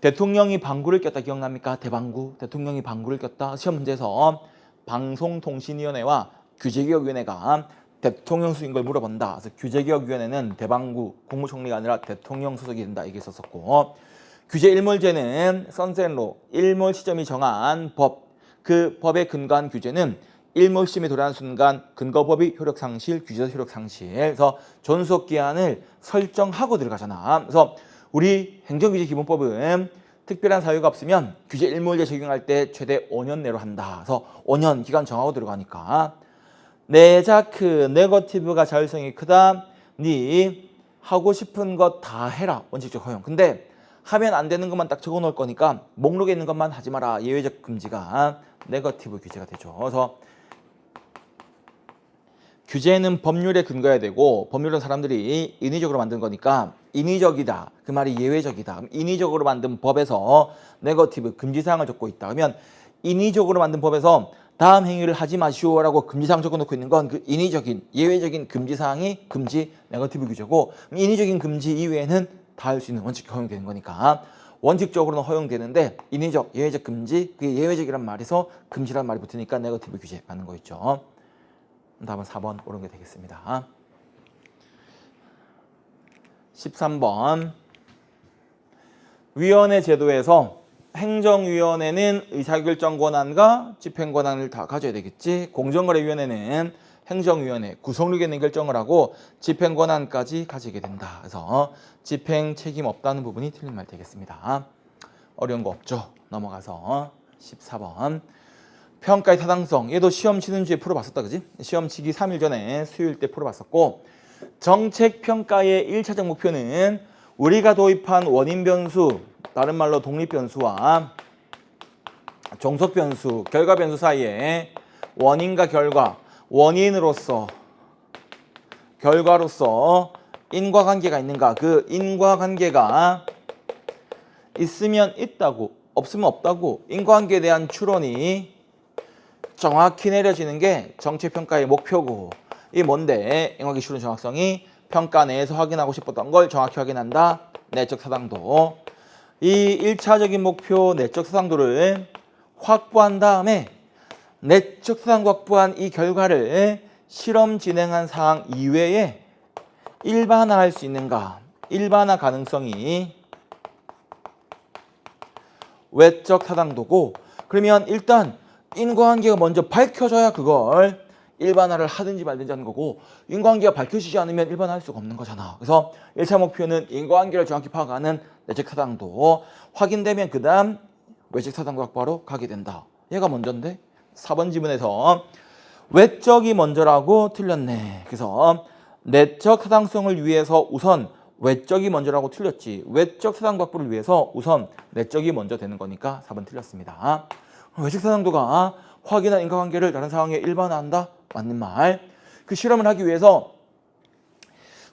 대통령이 방구를 꼈다 기억납니까? 대방구. 대통령이 방구를 꼈다. 시험 문제에서 방송통신위원회와 규제개혁위원회가 대통령 수인 걸 물어본다. 그래서 규제개혁위원회는 대방구 국무총리가 아니라 대통령 소속이 된다, 이게 있었었고, 규제 일몰제는 선센로 일몰 시점이 정한 법, 그 법에 근거한 규제는 일몰 시점이 도래하는 순간 근거법이 효력 상실, 규제도 효력 상실. 그래서 존속 기한을 설정하고 들어가잖아. 그래서 우리 행정규제 기본법은 특별한 사유가 없으면 규제 일몰제 적용할 때 최대 5년 내로 한다. 그래서 5년 기간 정하고 들어가니까 네자크 네거티브가 자율성이 크다. 네 하고 싶은 거 다 해라. 원칙적 허용. 근데 하면 안 되는 것만 딱 적어 놓을 거니까 목록에 있는 것만 하지 마라. 예외적 금지가 네거티브 규제가 되죠. 그래서 규제는 법률에 근거해야 되고, 법률은 사람들이 인위적으로 만든 거니까 인위적이다, 그 말이 예외적이다. 그럼 인위적으로 만든 법에서 네거티브 금지사항을 적고 있다. 그러면 인위적으로 만든 법에서 다음 행위를 하지 마시오라고 금지사항 적어놓고 있는 건 그 인위적인 예외적인 금지사항이 금지 네거티브 규제고, 인위적인 금지 이외에는 다 할 수 있는 원칙 허용되는 거니까 원칙적으로는 허용되는데 인위적, 예외적 금지, 그게 예외적이란 말에서 금지란 말이 붙으니까 네거티브 규제 받는 거 있죠. 답은 4번 옳은 게 되겠습니다. 13번 위원회 제도에서 행정위원회는 의사결정 권한과 집행권한을 다 가져야 되겠지. 공정거래위원회는 행정위원회 구성력에 있는 결정을 하고 집행권한까지 가지게 된다. 그래서 집행 책임 없다는 부분이 틀린 말 되겠습니다. 어려운 거 없죠. 넘어가서 14번 평가의 타당성. 얘도 시험 치는 주에 풀어봤었다, 그지? 시험 치기 3일 전에 수요일 때 풀어봤었고, 정책 평가의 1차적 목표는 우리가 도입한 원인 변수, 다른 말로 독립 변수와 종속 변수, 결과 변수 사이에 원인과 결과, 원인으로서 결과로서 인과관계가 있는가, 그 인과관계가 있으면 있다고, 없으면 없다고, 인과관계에 대한 추론이 정확히 내려지는 게 정책평가의 목표고, 이 뭔데? 인과관계 추론 정확성이 평가 내에서 확인하고 싶었던 걸 정확히 확인한다. 내적 타당도. 이 1차적인 목표 내적 타당도를 확보한 다음에 내적 타당도 확보한 이 결과를 실험 진행한 사항 이외에 일반화할 수 있는가? 일반화 가능성이 외적 타당도고, 그러면 일단 인과관계가 먼저 밝혀져야 그걸 일반화를 하든지 말든지 하는 거고, 인과관계가 밝혀지지 않으면 일반화할 수가 없는 거잖아. 그래서 1차 목표는 인과관계를 정확히 파악하는 내적 타당도 확인되면 그 다음 외적 타당도 확보하러 가게 된다. 얘가 먼저인데 4번 지문에서 외적이 먼저라고 틀렸네. 그래서 내적 타당성을 위해서 우선 외적이 먼저라고 틀렸지. 외적 사상 확보를 위해서 우선 내적이 먼저 되는 거니까 4번 틀렸습니다. 외적 사상도가 확인한 인과관계를 다른 상황에 일반화한다? 맞는 말. 그 실험을 하기 위해서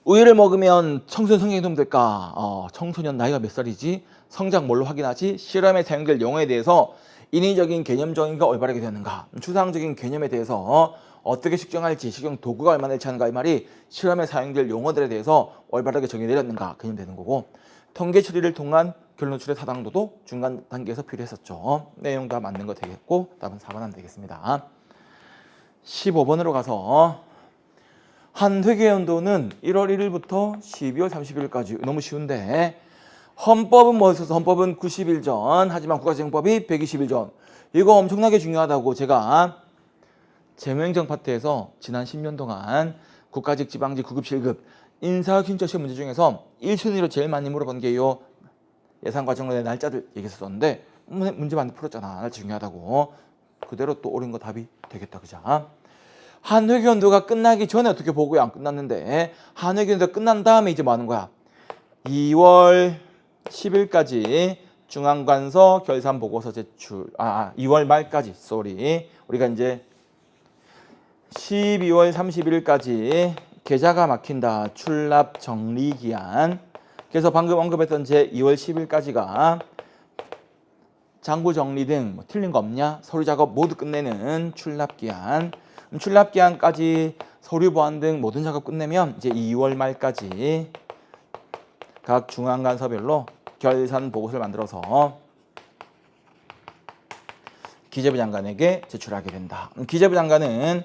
우유를 먹으면 청소년 성장이 도움될까? 청소년 나이가 몇 살이지? 성장 뭘로 확인하지? 실험에 사용될 용어에 대해서 인위적인 개념 정의가 올바르게 되는가? 추상적인 개념에 대해서 어떻게 측정할지, 측정 도구가 얼마나 일치하는가 이 말이 실험에 사용될 용어들에 대해서 올바르게 정의 내렸는가 개념되는 거고, 통계 처리를 통한 결론 노출의 타당도도 중간 단계에서 필요했었죠. 내용 다 맞는 거 되겠고 답은 4번 하면 되겠습니다. 15번으로 가서 한 회계연도는 1월 1일부터 12월 30일까지. 너무 쉬운데 헌법은 뭐였어서 헌법은 90일 전, 하지만 국가재정법이 120일 전. 이거 엄청나게 중요하다고 제가 재무행정 파트에서 지난 10년 동안 국가직, 지방직, 구급, 실급 인사혁신처 시험 문제 중에서 1순위로 제일 많이 물어본 게 요 예산과정론의 날짜들 얘기했었는데 문제 많이 풀었잖아. 날짜 중요하다고. 그대로 또 옳은 거 답이 되겠다. 그죠? 한 회계연도가 끝나기 전에 어떻게 보고요? 안 끝났는데 한 회계연도가 끝난 다음에 이제 뭐 하는 거야? 2월 10일까지 중앙관서 결산보고서 제출. 2월 말까지. 우리가 이제 12월 31일까지 계좌가 막힌다. 출납 정리 기한. 그래서 방금 언급했던 제 2월 10일까지가 장부 정리 등 뭐 틀린 거 없냐? 서류 작업 모두 끝내는 출납 기한. 출납 기한까지 서류 보완 등 모든 작업 끝내면 이제 2월 말까지 각 중앙관서별로 결산 보고서를 만들어서 기재부 장관에게 제출하게 된다. 기재부 장관은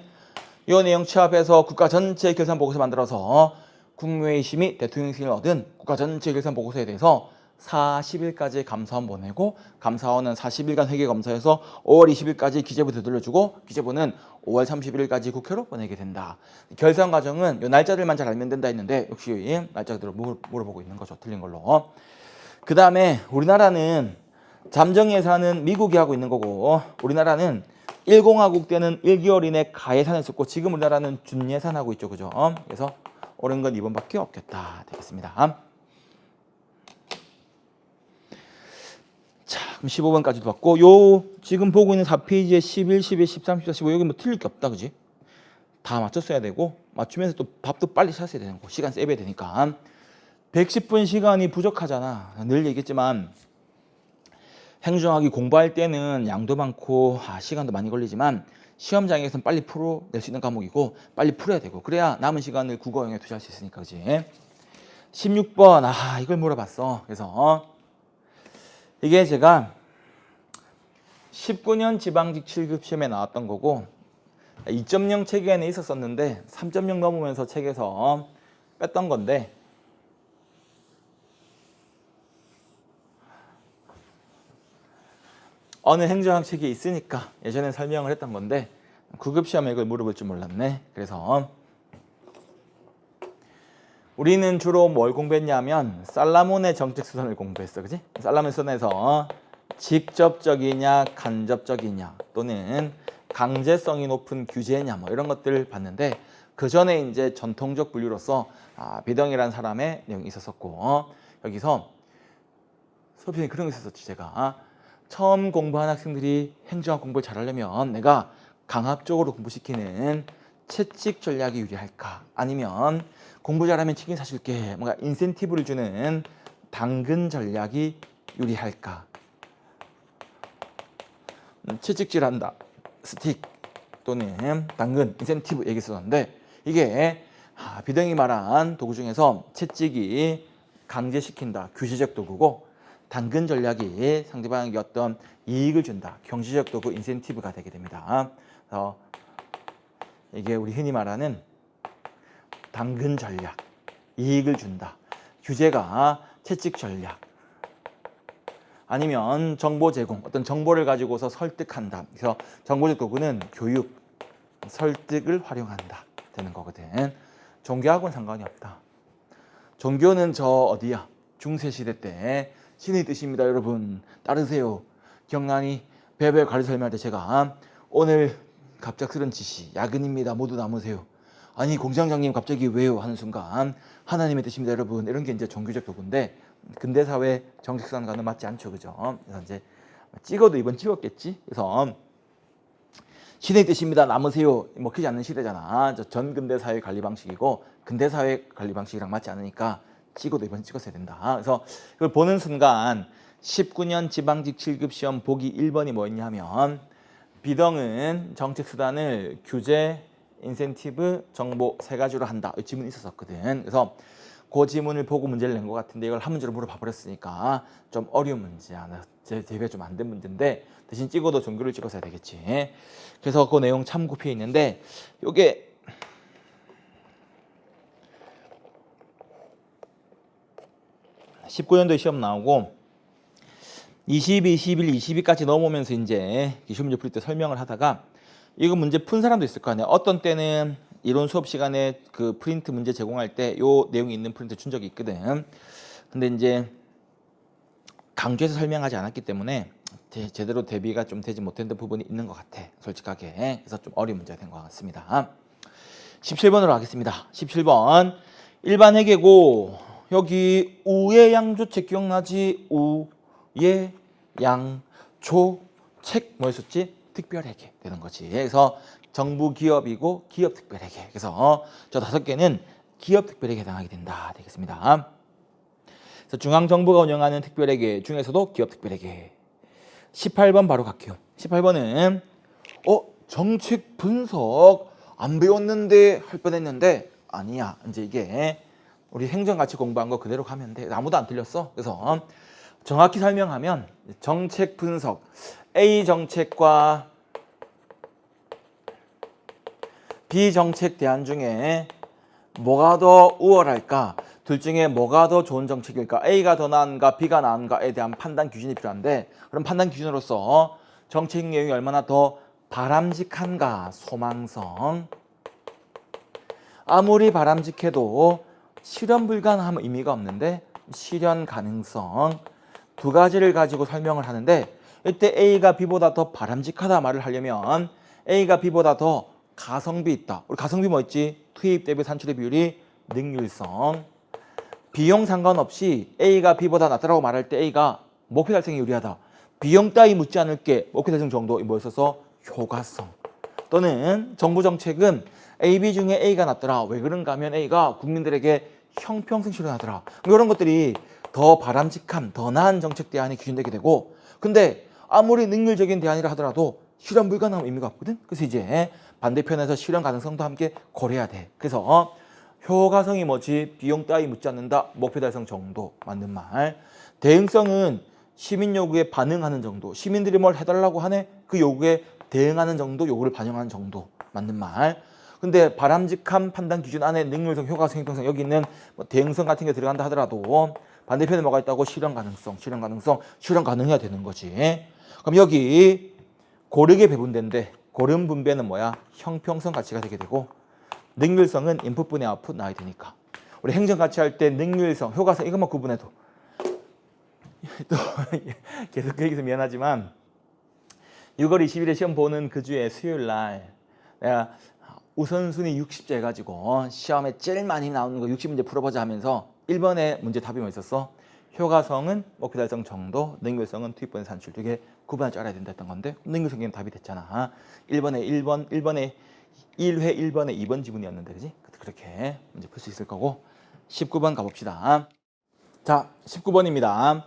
이 내용 취합해서 국가 전체 결산 보고서 만들어서 국무회의 심의 대통령 승인을 얻은 국가 전체 결산 보고서에 대해서 40일까지 감사원 보내고, 감사원은 40일간 회계 검사해서 5월 20일까지 기재부 되돌려주고, 기재부는 5월 31일까지 국회로 보내게 된다. 결산 과정은 이 날짜들만 잘 알면 된다 했는데 역시 날짜들을 물어보고 있는 거죠. 틀린 걸로. 그 다음에 우리나라는 잠정예산은 미국이 하고 있는 거고, 우리나라는 1공화국 때는 1개월 이내 가예산을 썼고 지금 우리나라는 준예산하고 있죠. 그죠? 그래서 옳은 건 2번밖에 없겠다. 되겠습니다. 자, 그럼 15번까지도 봤고, 요 지금 보고 있는 4페이지에 11, 12, 13, 14, 15 여기 뭐 틀릴 게 없다. 그지? 다 맞췄어야 되고 맞추면서 또 밥도 빨리 샀어야 되는 거. 시간 세배야 되니까. 110분 시간이 부족하잖아. 늘 얘기했지만 행정학이 공부할 때는 양도 많고 시간도 많이 걸리지만 시험장에서는 빨리 풀어낼 수 있는 과목이고 빨리 풀어야 되고, 그래야 남은 시간을 국어 영역에 투자할 수 있으니까. 그지? 16번 이걸 물어봤어. 그래서 이게 제가 19년 지방직 7급 시험에 나왔던 거고 2.0 체계에는 있었었는데 3.0 넘으면서 책에서 뺐던 건데, 어느 행정학 책이 있으니까 예전에 설명을 했던 건데 9급 시험에 이걸 물어볼 줄 몰랐네. 그래서 우리는 주로 뭘 공부했냐면 살라몬의 정책수선을 공부했어. 그지? 살라몬 수선에서 직접적이냐 간접적이냐 또는 강제성이 높은 규제냐 뭐 이런 것들을 봤는데, 그 전에 이제 전통적 분류로서 비덩이라는 사람의 내용이 있었었고, 여기서 수업시간에 그런 게 있었었지. 제가 처음 공부한 학생들이 행정학 공부를 잘하려면 내가 강압적으로 공부시키는 채찍 전략이 유리할까, 아니면 공부 잘하면 치킨 사줄게 뭔가 인센티브를 주는 당근 전략이 유리할까. 채찍질한다 스틱 또는 당근 인센티브 얘기했었는데, 이게 비등이 말한 도구 중에서 채찍이 강제시킨다 규제적 도구고, 당근 전략이 상대방에게 어떤 이익을 준다 경제적 도구 인센티브가 되게 됩니다. 그래서 이게 우리 흔히 말하는 당근 전략, 이익을 준다. 규제가 채찍 전략. 아니면 정보 제공, 어떤 정보를 가지고서 설득한다. 그래서 정보적 도구는 교육, 설득을 활용한다. 되는 거거든. 종교하고는 상관이 없다. 종교는 저 어디야? 중세시대 때 신의 뜻입니다. 여러분 따르세요. 경란이 배배 관리 설명할 때 제가 오늘 갑작스런 지시 야근입니다. 모두 남으세요. 아니 공장장님 갑자기 왜요? 하는 순간 하나님의 뜻입니다 여러분. 이런 게 이제 종교적 도구인데 근대사회 정책수단과는 맞지 않죠. 그죠? 그래서 이제 찍어도 이번 찍었겠지. 그래서 신의 뜻입니다 남으세요 먹히지 않는 시대잖아. 전 근대사회 관리 방식이고 근대사회 관리 방식이랑 맞지 않으니까 찍어도 이번 찍었어야 된다. 그래서 이걸 보는 순간 19년 지방직 7급 시험 보기 1번이 뭐였냐 하면 비등은 정책수단을 규제, 인센티브, 정보 세 가지로 한다. 이 지문이 있었거든. 그래서 그 지문을 보고 문제를 낸 것 같은데 이걸 한 문제로 물어봐 버렸으니까 좀 어려운 문제야. 제 대비가 좀 안 된 문제인데 대신 찍어도 종교를 찍어서야 되겠지. 그래서 그 내용 참고표에 있는데 요게 19년도에 시험 나오고 20, 21, 22까지 넘어오면서 이제 시험 문제 풀 때 설명을 하다가 이거 문제 푼 사람도 있을 거 아니야. 어떤 때는 이론 수업 시간에 그 프린트 문제 제공할 때 요 내용이 있는 프린트 준 적이 있거든. 근데 이제 강조해서 설명하지 않았기 때문에 제대로 대비가 좀 되지 못한 부분이 있는 것 같아. 솔직하게. 그래서 좀 어려운 문제가 된 것 같습니다. 17번으로 가겠습니다. 17번 일반 회계고 여기 우의 양조책 기억나지? 우의 양조책 뭐였었지? 특별회계 되는 거지. 그래서 정부 기업이고 기업 특별회계. 그래서 저 5개는 기업 특별회계에 해당하게 된다. 되겠습니다. 그래서 중앙정부가 운영하는 특별회계 중에서도 기업 특별회계. 18번 바로 갈게요. 18번은 정책 분석 안 배웠는데 할 뻔했는데 아니야. 이제 이게 우리 행정같이 공부한 거 그대로 가면 돼. 아무도 안 틀렸어. 그래서 정확히 설명하면 정책 분석 A 정책과 B 정책 대안 중에 뭐가 더 우월할까? 둘 중에 뭐가 더 좋은 정책일까? A가 더 나은가 B가 나은가에 대한 판단 기준이 필요한데 그럼 판단 기준으로서 정책 내용이 얼마나 더 바람직한가? 소망성. 아무리 바람직해도 실현 불가능하면 의미가 없는데 실현 가능성 두 가지를 가지고 설명을 하는데 이때 A가 B보다 더 바람직하다 말을 하려면 A가 B보다 더 가성비 있다. 우리 가성비 뭐 있지? 투입 대비 산출의 비율이 능률성. 비용 상관없이 A가 B보다 낫다라고 말할 때 A가 목표 달성에 유리하다. 비용 따위 묻지 않을게. 목표 달성 정도 뭐였어서 효과성. 또는 정부 정책은 A, B 중에 A가 낫더라. 왜 그런가 하면 A가 국민들에게 형평성 실현하더라. 이런 것들이 더 바람직함, 더 나은 정책 대안이 기준되게 되고 근데 아무리 능률적인 대안이라 하더라도 실현 불가능한 의미가 없거든. 그래서 이제 반대편에서 실현 가능성도 함께 고려해야 돼. 그래서 효과성이 뭐지? 비용 따위 묻지 않는다. 목표 달성 정도. 맞는 말. 대응성은 시민 요구에 반응하는 정도. 시민들이 뭘 해달라고 하네? 그 요구에 대응하는 정도, 요구를 반영하는 정도. 맞는 말. 근데 바람직한 판단 기준 안에 능률성, 효과성, 형평성 여기 있는 뭐 대응성 같은 게 들어간다 하더라도 반대편에 뭐가 있다고? 실현 가능성, 실현 가능해야 되는 거지. 그럼 여기 고르게 배분된데 고름 분배는 뭐야? 형평성 가치가 되게 되고 능률성은 인풋분의 아웃풋 나와야 되니까 우리 행정 같이 할 때 능률성, 효과성 이것만 구분해도 또 계속 그 얘기해서 미안하지만 6월 20일에 시험 보는 그 주에 수요일 날 내가 우선순위 60제 해가지고 시험에 제일 많이 나오는 거 60문제 풀어보자 하면서 1번에 문제 답이 뭐 있었어? 효과성은 목표 달성 정도, 능률성은 투입분의 산출 두 개 구분할 줄 알아야 된다 했던 건데 능률성이 답이 됐잖아. 1번에 1회 1번에 2번 지문이었는데 그지? 그렇게 문제 풀 수 있을 거고 19번 가봅시다. 자, 19번입니다.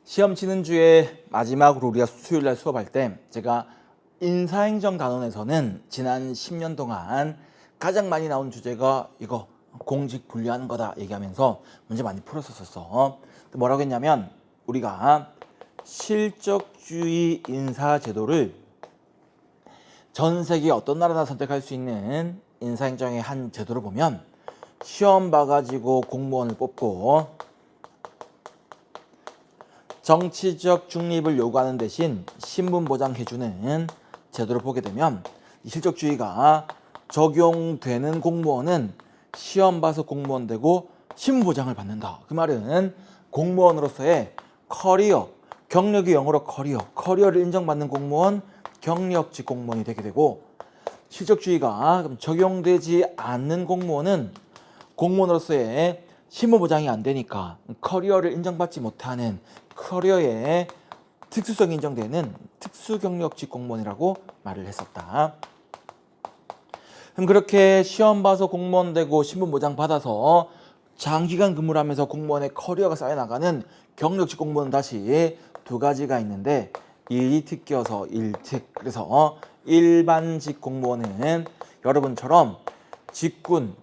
시험 치는 주에 마지막으로 우리가 수요일 날 수업할 때 제가 인사행정 단원에서는 지난 10년 동안 가장 많이 나온 주제가 이거 공직 분리하는 거다 얘기하면서 문제 많이 풀었었어. 뭐라고 했냐면 우리가 실적주의 인사제도를 전 세계 어떤 나라나 선택할 수 있는 인사행정의 한 제도를 보면 시험 봐가지고 공무원을 뽑고 정치적 중립을 요구하는 대신 신분 보장해주는 제도를 보게 되면 이 실적주의가 적용되는 공무원은 시험 봐서 공무원 되고 신분 보장을 받는다. 그 말은 공무원으로서의 커리어, 경력이 영어로 커리어를 인정받는 공무원, 경력직 공무원이 되게 되고, 실적주의가 그럼 적용되지 않는 공무원은 공무원으로서의 실무 보장이 안 되니까 커리어를 인정받지 못하는 커리어의 특수성이 인정되는 특수경력직 공무원이라고 말을 했었다. 그럼 그렇게 시험 봐서 공무원 되고 신분 보장 받아서 장기간 근무를 하면서 공무원의 커리어가 쌓여나가는 경력직 공무원은 다시 두 가지가 있는데, 일이특 껴서 일특. 그래서 일반직 공무원은 여러분처럼 직군,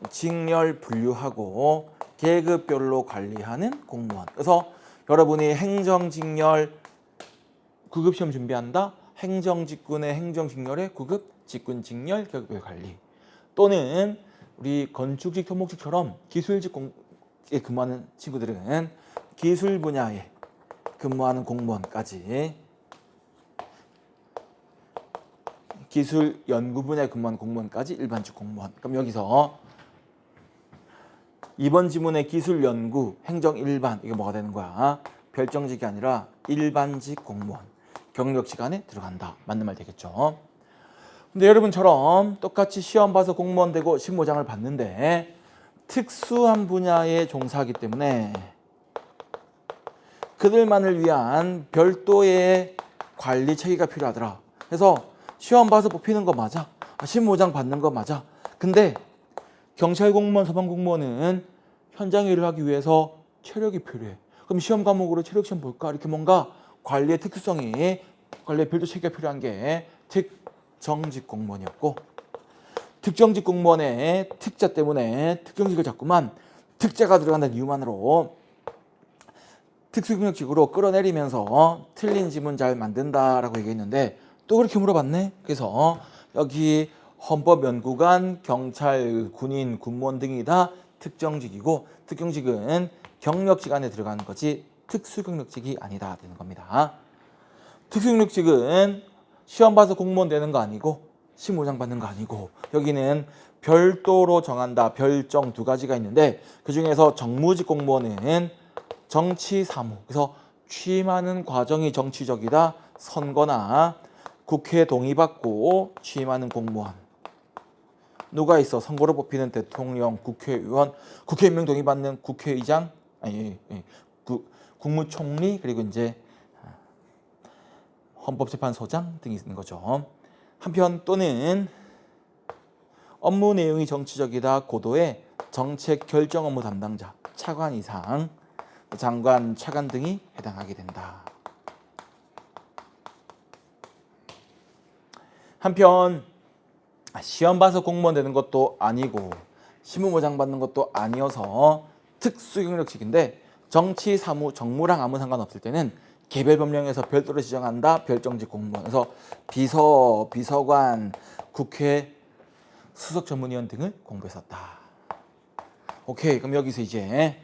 직렬 분류하고 계급별로 관리하는 공무원. 그래서 여러분이 행정직렬 구급시험 준비한다. 행정직군의 행정직렬의 구급, 직군 직렬, 계급별 관리. 또는 우리 건축직, 토목직처럼 기술직에 근무하는 친구들은 기술 분야에 근무하는 공무원까지, 기술 연구 분야에 근무하는 공무원까지 일반직 공무원. 그럼 여기서 이번 지문의 기술 연구, 행정 일반, 이게 뭐가 되는 거야? 별정직이 아니라 일반직 공무원. 경력직 안에 들어간다. 맞는 말 되겠죠? 근데 여러분처럼 똑같이 시험 봐서 공무원 되고 신보장을 받는데 특수한 분야에 종사하기 때문에 그들만을 위한 별도의 관리 체계가 필요하더라. 그래서 시험 봐서 뽑히는 거 맞아. 신보장 받는 거 맞아. 근데 경찰 공무원, 소방 공무원은 현장 일을 하기 위해서 체력이 필요해. 그럼 시험 과목으로 체력 시험 볼까? 이렇게 뭔가 관리의 특수성이, 관리의 별도 체계가 필요한 게 특정직 공무원이었고, 특정직 공무원의 특자 때문에 특정직을 자꾸만 특자가 들어간다는 이유만으로 특수경력직으로 끌어내리면서 틀린 지문 잘 만든다라고 얘기했는데, 또 그렇게 물어봤네. 그래서 여기 헌법연구관, 경찰, 군인, 군무원 등이 다 특정직이고, 특정직은 경력직 안에 들어가는 거지 특수경력직이 아니다 되는 겁니다. 특수경력직은 시험 봐서 공무원 되는 거 아니고 신보장 받는 거 아니고, 여기는 별도로 정한다. 별정 두 가지가 있는데, 그중에서 정무직 공무원은 정치 사무, 그래서 취임하는 과정이 정치적이다. 선거나 국회 동의받고 취임하는 공무원. 누가 있어? 선거로 뽑히는 대통령, 국회의원, 국회 임명 동의받는 국회의장, 국무총리, 그리고 이제 헌법재판소장 등이 있는 거죠. 한편 또는 업무 내용이 정치적이다. 고도의 정책 결정 업무 담당자, 차관 이상, 장관, 차관 등이 해당하게 된다. 한편 시험 봐서 공무원 되는 것도 아니고 신분보장 받는 것도 아니어서 특수경력직인데, 정치, 사무, 정무랑 아무 상관없을 때는 개별 법령에서 별도로 지정한다. 별정직 공무원. 그래서 비서, 비서관, 국회 수석 전문위원 등을 공부했었다. 오케이. 그럼 여기서 이제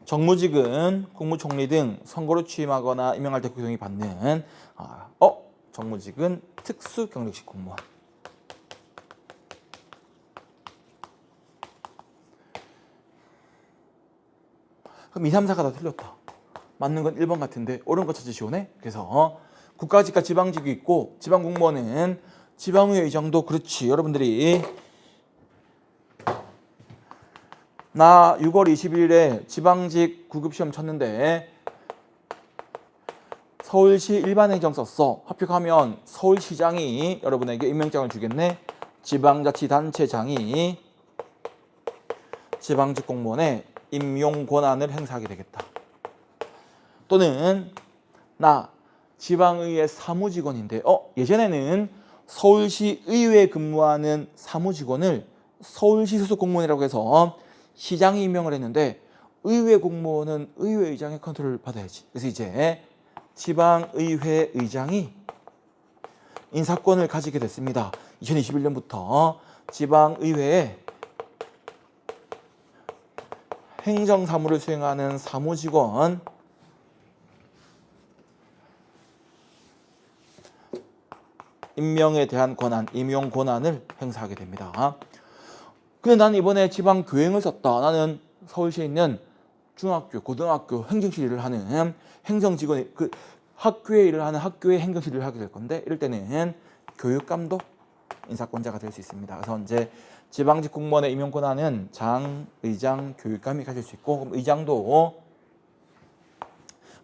정무직은 국무총리 등 선거로 취임하거나 임명할 때 구성이 받는 정무직은 특수경력직 공무원. 그럼 2, 3, 4가 다 틀렸다. 맞는 건 1번 같은데 옳은 거 찾으시오네. 그래서 국가직과 지방직이 있고, 지방공무원은 지방의회 의장도, 그렇지. 여러분들이 나 6월 20일에 지방직 구급시험 쳤는데 서울시 일반행정 썼어. 합격하면 서울시장이 여러분에게 임명장을 주겠네. 지방자치단체장이 지방직 공무원의 임용 권한을 행사하게 되겠다. 또는 나 지방의회 사무직원인데 예전에는 서울시 의회에 근무하는 사무직원을 서울시 소속 공무원이라고 해서 시장이 임명을 했는데, 의회 공무원은 의회 의장의 컨트롤을 받아야지. 그래서 이제 지방의회 의장이 인사권을 가지게 됐습니다. 2021년부터 지방의회에 행정사무를 수행하는 사무직원, 임명에 대한 권한, 임용 권한을 행사하게 됩니다. 근데 나는 이번에 지방교행을 썼다. 나는 서울시에 있는 중학교, 고등학교 행정실 일을 하는 행정직원, 학교에 일을 하는 학교의 행정실을 하게 될 건데 이럴 때는 교육감도 인사권자가 될 수 있습니다. 그래서 이제 지방직 공무원의 임용 권한은 장, 의장, 교육감이 가질 수 있고 그럼 의장도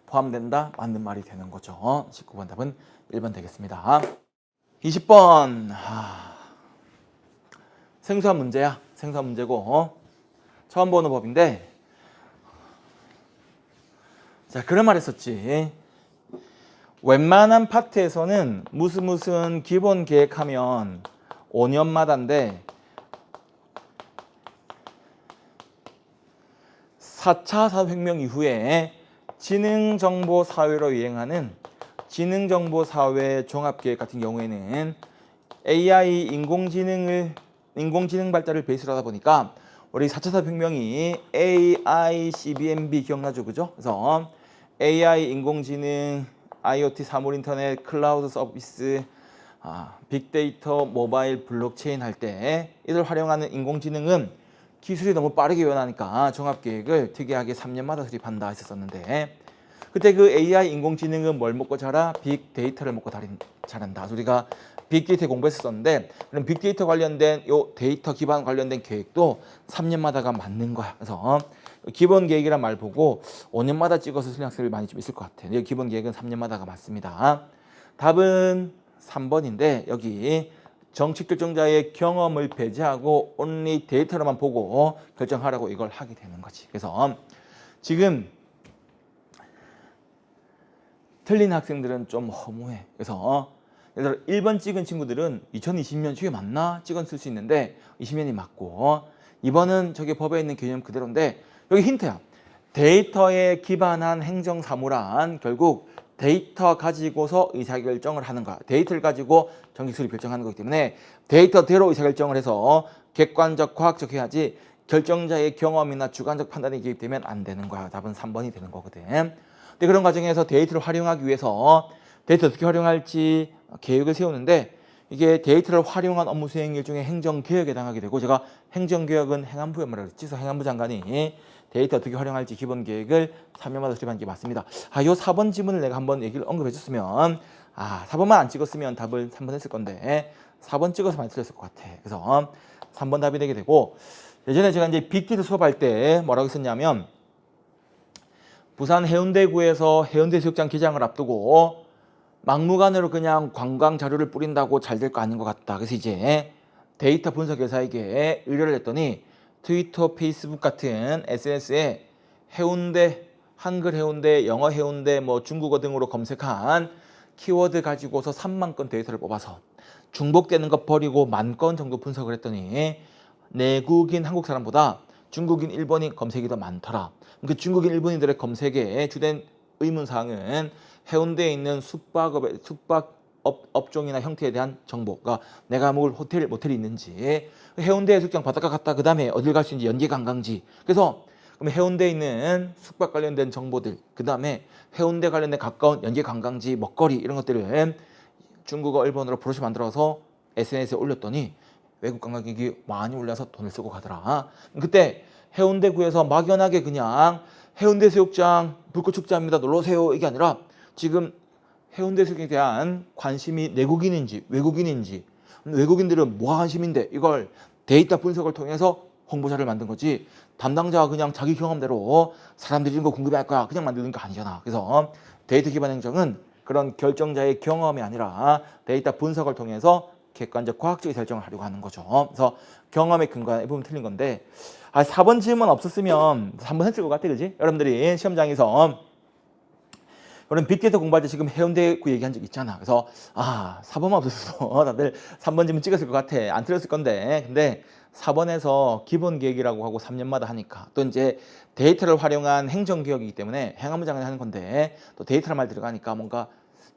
포함된다. 맞는 말이 되는 거죠. 19번 답은 1번 되겠습니다. 20번 생소한 문제야. 생소한 문제고 처음 보는 법인데 자 그런 말 했었지. 웬만한 파트에서는 무슨 기본 계획하면 5년마다인데 4차 산업혁명 이후에 지능정보사회로 유행하는 지능정보사회 종합계획 같은 경우에는 AI 인공지능 발달을 베이스로 하다 보니까 우리 4차 산업혁명이 AI, CBMB 기억나죠? 그죠? 그래서 AI, 인공지능, IoT, 사물인터넷, 클라우드 서비스, 빅데이터, 모바일, 블록체인 할 때 이들 활용하는 인공지능은 기술이 너무 빠르게 변하니까 종합계획을 특이하게 3년마다 수립한다 했었는데 그때 그 AI 인공지능은 뭘 먹고 자라? 빅데이터를 먹고 자란다. 우리가 빅데이터 공부했었는데 그럼 빅데이터 관련된 요 데이터 기반 관련된 계획도 3년마다가 맞는 거야. 그래서 기본 계획이란 말 보고 5년마다 찍어서 수능 학생들 많이 좀 있을 것 같아요. 기본 계획은 3년마다가 맞습니다. 답은 3번인데 여기 정책 결정자의 경험을 배제하고 only 데이터로만 보고 결정하라고 이걸 하게 되는 거지. 그래서 지금 틀린 학생들은 좀 허무해. 그래서 예를 들어 1번 찍은 친구들은 2020년 초에 맞나? 찍은 쓸 수 있는데 20년이 맞고 2번은 저기 법에 있는 개념 그대로인데 여기 힌트야. 데이터에 기반한 행정사무란 결국 데이터 가지고서 의사결정을 하는 거야. 데이터를 가지고 정책수립 결정하는 거기 때문에 데이터대로 의사결정을 해서 객관적, 과학적 해야지 결정자의 경험이나 주관적 판단이 개입되면 안 되는 거야. 답은 3번이 되는 거거든. 근데 그런 과정에서 데이터를 활용하기 위해서 데이터 어떻게 활용할지 계획을 세우는데 이게 데이터를 활용한 업무 수행 일종의 행정개혁에 해당하게 되고 제가 행정개혁은 행안부에 말하고 그랬지. 그래서 행안부 장관이 데이터 어떻게 활용할지 기본 계획을 3년마다 수립하는 게 맞습니다. 요 4번 지문을 내가 한번 얘기를 언급해 줬으면 4번만 안 찍었으면 답을 3번 했을 건데 4번 찍어서 많이 틀렸을 것 같아. 그래서 3번 답이 되게 되고 예전에 제가 이제 빅데이터 수업할 때 뭐라고 했었냐면 부산 해운대구에서 해운대수욕장 개장을 앞두고 막무가내로 그냥 관광 자료를 뿌린다고 잘 될 거 아닌 것 같다. 그래서 이제 데이터 분석 회사에게 의뢰를 했더니 트위터, 페이스북 같은 SNS에 해운대, 한글 해운대, 영어 해운대, 뭐 중국어 등으로 검색한 키워드 가지고서 3만 건 데이터를 뽑아서 중복되는 것 버리고 10,000건 정도 분석을 했더니 내국인 한국 사람보다 중국인, 일본인 검색이 더 많더라. 그 중국인, 일본인들의 검색에 주된 의문사항은 해운대에 있는 숙박 업종이나 형태에 대한 정보가 내가 묵을 호텔, 모텔이 있는지 해운대 해수욕장 바닷가 갔다 그 다음에 어딜 갈 수 있는지 연계 관광지 그래서 그럼 해운대에 있는 숙박 관련된 정보들 그 다음에 해운대 관련된 가까운 연계 관광지 먹거리 이런 것들을 중국어, 일본어로 브로셔 만들어서 SNS에 올렸더니 외국 관광객이 많이 올려서 돈을 쓰고 가더라. 그때 해운대구에서 막연하게 그냥 해운대 수욕장 불꽃 축제합니다 놀러오세요 이게 아니라 지금 해운대 수욕에 대한 관심이 내국인인지 외국인인지 외국인들은 뭐가 관심인데 이걸 데이터 분석을 통해서 홍보자를 만든 거지 담당자가 그냥 자기 경험대로 사람들이 이런 거 궁금해할 거야 그냥 만드는 거 아니잖아. 그래서 데이터 기반 행정은 그런 결정자의 경험이 아니라 데이터 분석을 통해서 객관적 과학적 결정을 하려고 하는 거죠. 그래서 경험에 근거한 이 부분 틀린 건데 4번 질문 없었으면 3번 했을 것 같아 그지? 여러분들이 시험장에서 그럼 빅데이터 공부할 때 지금 해운대구 얘기한 적 있잖아. 그래서 4번만 없었어. 다들 3번 질문 찍었을 것 같아. 안 틀렸을 건데. 근데 4번에서 기본 계획이라고 하고 3년마다 하니까 또 이제 데이터를 활용한 행정개혁이기 때문에 행안부 장관이 하는 건데 또 데이터란 말 들어가니까 뭔가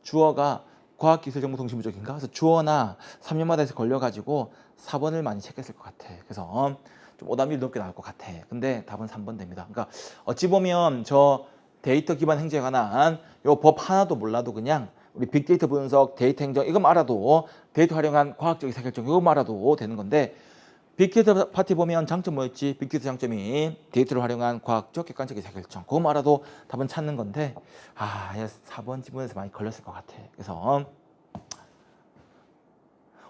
주어가 과학기술정보통신부 쪽인가? 그래서 주어나 3년마다 해서 걸려가지고 4번을 많이 체크했을 것 같아. 그래서 좀 오답률 높게 나올 것 같아. 근데 답은 3번 됩니다. 그러니까 어찌 보면 저 데이터 기반 행정에 관한 요 법 하나도 몰라도 그냥 우리 빅데이터 분석, 데이터 행정 이것만 알아도 데이터 활용한 과학적 의사결정 이것만 알아도 되는 건데 빅데이터 파트 보면 장점 뭐였지? 빅데이터 장점이 데이터를 활용한 과학적 객관적 의사 결정. 그거만 알아도 답은 찾는 건데 4번 지문에서 많이 걸렸을 것 같아. 그래서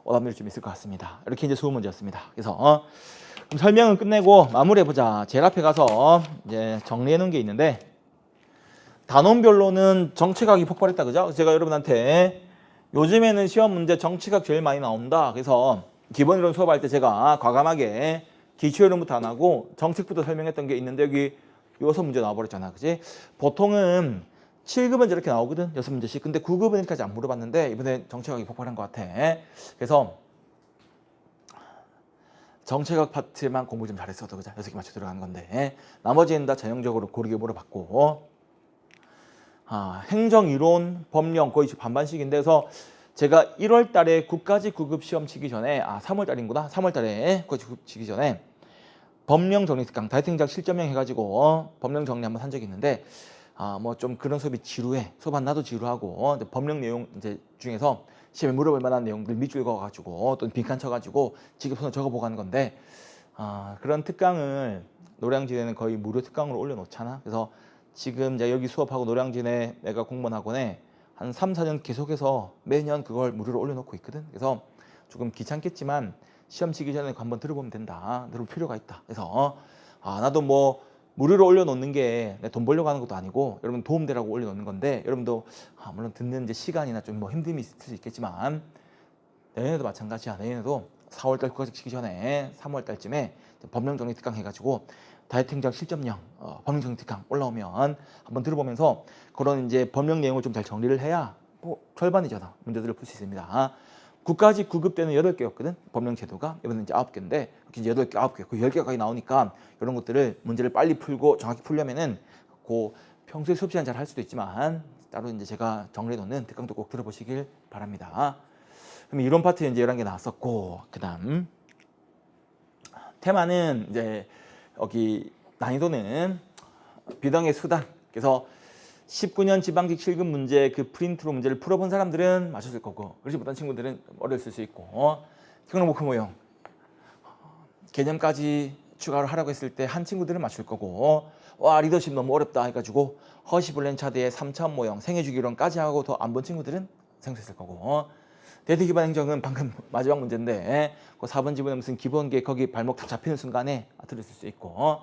오답률이 좀 있을 것 같습니다. 이렇게 이제 수업 문제였습니다. 그래서 그럼 설명은 끝내고 마무리해 보자. 제일 앞에 가서 이제 정리해 놓은 게 있는데 단원별로는 정치학이 폭발했다, 그죠? 제가 여러분한테 요즘에는 시험 문제 정치학 제일 많이 나온다. 그래서 기본이론 수업할 때 제가 과감하게 기초이론부터 안 하고 정책부터 설명했던 게 있는데 여기 6문제 나와버렸잖아, 그지? 보통은 7급은 저렇게 나오거든, 6문제씩. 근데 9급은 이렇게까지 안 물어봤는데 이번에 정책학이 폭발한 것 같아. 그래서 정책학 파트만 공부 좀 잘했어도 그죠? 6개 맞춰 들어가는 건데 나머지는 다 전형적으로 고르게 물어봤고 행정이론, 법령 거의 반반씩인데 그래서 제가 1월 달에 9까지 9급 시험 치기 전에 3월 달인구나. 3월 달에 9까지 9급 치기 전에 법령 정리 특강 다이어트 실점형 해가지고 법령 정리 한번 한 적이 있는데 뭐 좀 그런 수업이 지루해. 수업 안 나도 지루하고 법령 내용 이제 중에서 시험에 물어볼 만한 내용들 밑줄 그어가지고 또 빈칸 쳐가지고 직접 손에 적어보고 하는 건데 그런 특강을 노량진에는 거의 무료 특강으로 올려놓잖아. 그래서 지금 이제 여기 수업하고 노량진에 내가 공무원 학원에 한 3, 4년 계속해서 매년 그걸 무료로 올려놓고 있거든. 그래서 조금 귀찮겠지만 시험 치기 전에 한번 들어보면 된다. 들을 필요가 있다. 그래서 나도 뭐 무료로 올려놓는 게 내 돈 벌려고 하는 것도 아니고 여러분 도움되라고 올려놓는 건데 여러분도 물론 듣는 이제 시간이나 좀 뭐 힘듦이 있을 수 있겠지만 내년에도 마찬가지야. 내년에도 4월달 국가직 치기 전에 3월달쯤에 법령 정리 특강 해가지고 다이어트 행정 실점형 법령 정리 특강 올라오면 한번 들어보면서 그런 이제 법령 내용을 좀 잘 정리를 해야 뭐 절반이잖아. 문제들을 풀 수 있습니다. 9까지 9급 때는 8개였거든. 법령 제도가. 이번엔 이제 9개인데 이제 8개, 9개, 그 10개까지 나오니까 이런 것들을 문제를 빨리 풀고 정확히 풀려면은 평소에 수업 시간 잘 할 수도 있지만 따로 이제 제가 정리해 놓는 특강도 꼭 들어보시길 바랍니다. 그럼 이론 파트 이제 11개 나왔었고 그다음 테마는 이제 여기 난이도는 비등의 수단. 그래서 19년 지방직 실급 문제 그 프린트로 문제를 풀어본 사람들은 맞췄을 거고 그렇지 못한 친구들은 어려웠을 수 있고 경로 목표 모형 개념까지 추가를 하라고 했을 때 한 친구들은 맞출 거고 리더십 너무 어렵다 해가지고 허시 블렌차드의 3차원 모형 생애주기론까지 하고 더 안 본 친구들은 생소했을 거고 데이터 기반 행정은 방금 마지막 문제인데 그 4번 지문에 무슨 기본계 거기 발목 딱 잡히는 순간에 들었을 수 있고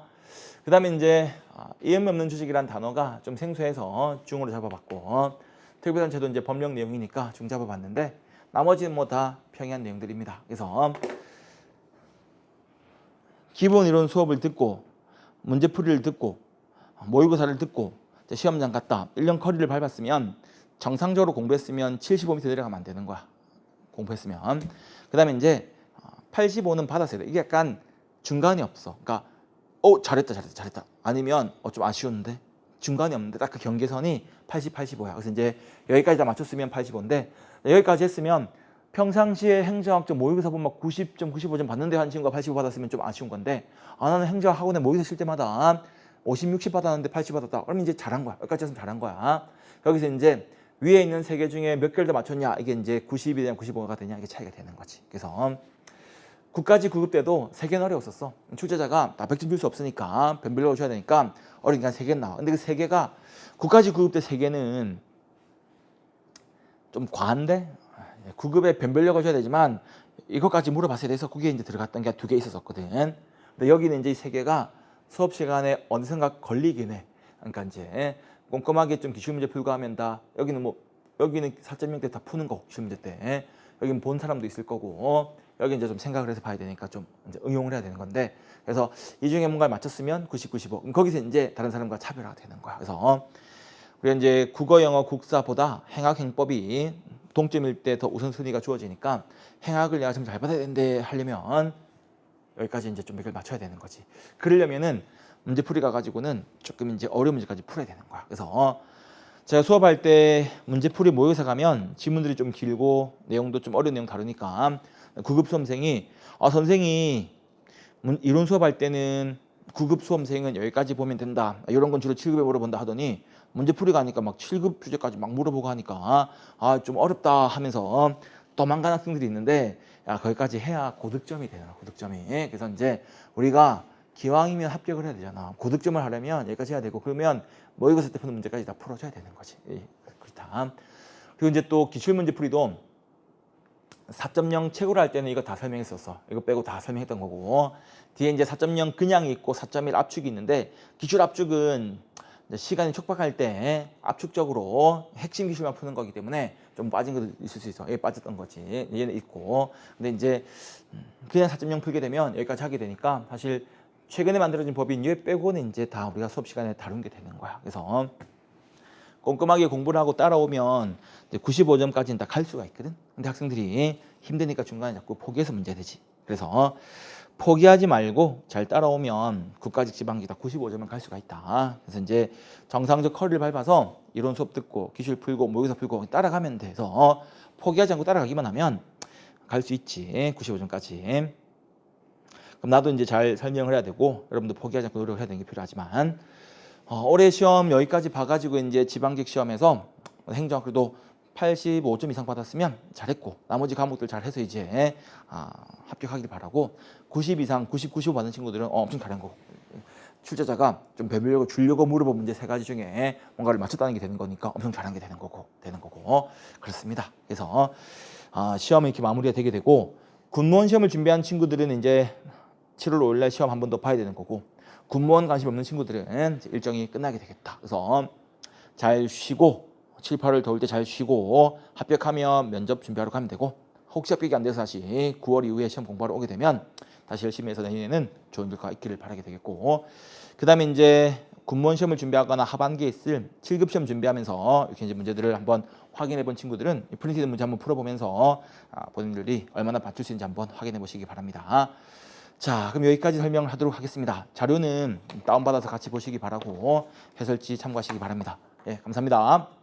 그 다음에 이제 이음이 없는 주식이란 단어가 좀 생소해서 중으로 잡아봤고 특별단체도 이제 법령 내용이니까 중 잡아봤는데 나머지는 뭐 다 평이한 내용들입니다. 그래서 기본 이론 수업을 듣고 문제풀이를 듣고 모의고사를 듣고 시험장 갔다 1년 커리를 밟았으면 정상적으로 공부했으면 75m 내려가면 안 되는 거야. 공부했으면. 그 다음에 이제 85는 받았어야 돼. 이게 약간 중간이 없어. 그러니까 잘했다. 아니면 좀 아쉬웠는데 중간이 없는데 딱 그 경계선이 80, 85야. 그래서 이제 여기까지 다 맞췄으면 85인데 여기까지 했으면 평상시에 행정학적 모의고사 보면 막 90점, 95점 받는데 한 친구가 85 받았으면 좀 아쉬운 건데 나는 행정학 학원에 모의고사 칠 때마다 50, 60 받았는데 80 받았다. 그러면 이제 잘한 거야. 여기까지 했으면 잘한 거야. 여기서 이제 위에 있는 3개 중에 몇 개를 더 맞췄냐. 이게 이제 90이 되냐 95가 되냐. 이게 차이가 되는 거지. 그래서 9까지 9급 때도 3개는 어려웠었어. 출제자가 다 100점 줄 수 없으니까 변별력을 줘야 되니까 어려우니까 3개는 나와. 근데 그 3개가 9까지 9급 때 3개는 좀 과한데 9급에 변별력을 줘야 되지만 이것까지 물어봤어야 돼서 그게 이제 들어갔던 게 2개 있었거든. 근데 여기는 이제 이 3개가 수업 시간에 어느샌가 걸리긴 해. 그러니까 이제 꼼꼼하게 좀 기출 문제 풀고 하면 다 여기는 4.0 때 다 푸는 거 기출 문제 때 여기는 본 사람도 있을 거고 여기 이제 좀 생각을 해서 봐야 되니까 좀 이제 응용을 해야 되는 건데 그래서 이 중에 뭔가를 맞췄으면 90, 95 거기서 이제 다른 사람과 차별화가 되는 거야. 그래서 우리가 이제 국어, 영어, 국사보다 행학, 행법이 동점일 때 더 우선순위가 주어지니까 행학을 내가 좀 잘 받아야 되는데 하려면 여기까지 이제 좀 몇 개를 맞춰야 되는 거지. 그러려면은 문제풀이 가가지고는 조금 이제 어려운 문제까지 풀어야 되는 거야. 그래서 제가 수업할 때 문제풀이 모의고사 가면 지문들이 좀 길고 내용도 좀 어려운 내용 다루니까 9급 수험생이 선생이 이론 수업할 때는 9급 수험생은 여기까지 보면 된다. 이런 건 주로 7급에 물어본다 하더니 문제풀이 가니까 막 7급 주제까지 막 물어보고 하니까 좀 어렵다 하면서 도망가는 학생들이 있는데 야, 거기까지 해야 고득점이 되잖아. 고득점이. 그래서 이제 우리가 기왕이면 합격을 해야 되잖아. 고득점을 하려면 여기까지 해야 되고 그러면 모의고사 때 푸는 문제까지 다 풀어줘야 되는 거지. 그렇다. 그리고 이제 또 기출문제풀이도 4.0 최고로 할 때는 이거 다 설명했었어. 이거 빼고 다 설명했던 거고 뒤에 이제 4.0 그냥이 있고 4.1 압축이 있는데 기출 압축은 시간이 촉박할 때 압축적으로 핵심 기술만 푸는 거기 때문에 좀 빠진 것도 있을 수 있어. 얘 빠졌던 거지. 얘는 있고. 근데 이제 그냥 4.0 풀게 되면 여기까지 하게 되니까 사실 최근에 만들어진 법인 얘 빼고는 이제 다 우리가 수업 시간에 다룬 게 되는 거야. 그래서 꼼꼼하게 공부를 하고 따라오면 95점까지는 다 갈 수가 있거든. 근데 학생들이 힘드니까 중간에 자꾸 포기해서 문제되지. 그래서 포기하지 말고 잘 따라오면 국가직 지방직 다 95점을 갈 수가 있다. 그래서 이제 정상적 커리를 밟아서 이론 수업 듣고 기출 풀고 모의고사 풀고 따라가면 돼서 포기하지 않고 따라가기만 하면 갈 수 있지. 95점까지. 그럼 나도 이제 잘 설명을 해야 되고 여러분도 포기하지 않고 노력을 해야 되는 게 필요하지만 올해 시험 여기까지 봐가지고 이제 지방직 시험에서 행정 그래도 85점 이상 받았으면 잘했고 나머지 과목들 잘해서 이제 합격하길 바라고 90 이상 90, 95 받은 친구들은 엄청 잘한 거고 출제자가 좀 배우려고 주려고 물어본 문제 3가지 중에 뭔가를 맞췄다는 게 되는 거니까 엄청 잘한 게 되는 거고 그렇습니다. 그래서 시험이 이렇게 마무리가 되게 되고 군무원 시험을 준비한 친구들은 이제 7월 5일 날 시험 한 번 더 봐야 되는 거고 군무원 관심 없는 친구들은 일정이 끝나게 되겠다. 그래서 잘 쉬고 7, 8월 더울 때 잘 쉬고 합격하면 면접 준비하러 가면 되고 혹시 합격이 안 돼서 다시 9월 이후에 시험 공부하러 오게 되면 다시 열심히 해서 내년에는 좋은 결과 있기를 바라게 되겠고 그 다음에 이제 군무원 시험을 준비하거나 하반기에 있을 7급 시험 준비하면서 이렇게 이제 문제들을 한번 확인해 본 친구들은 프린트된 문제 한번 풀어보면서 본인들이 얼마나 맞출 수 있는지 한번 확인해 보시기 바랍니다. 자, 그럼 여기까지 설명을 하도록 하겠습니다. 자료는 다운받아서 같이 보시기 바라고 해설지 참고하시기 바랍니다. 예, 감사합니다.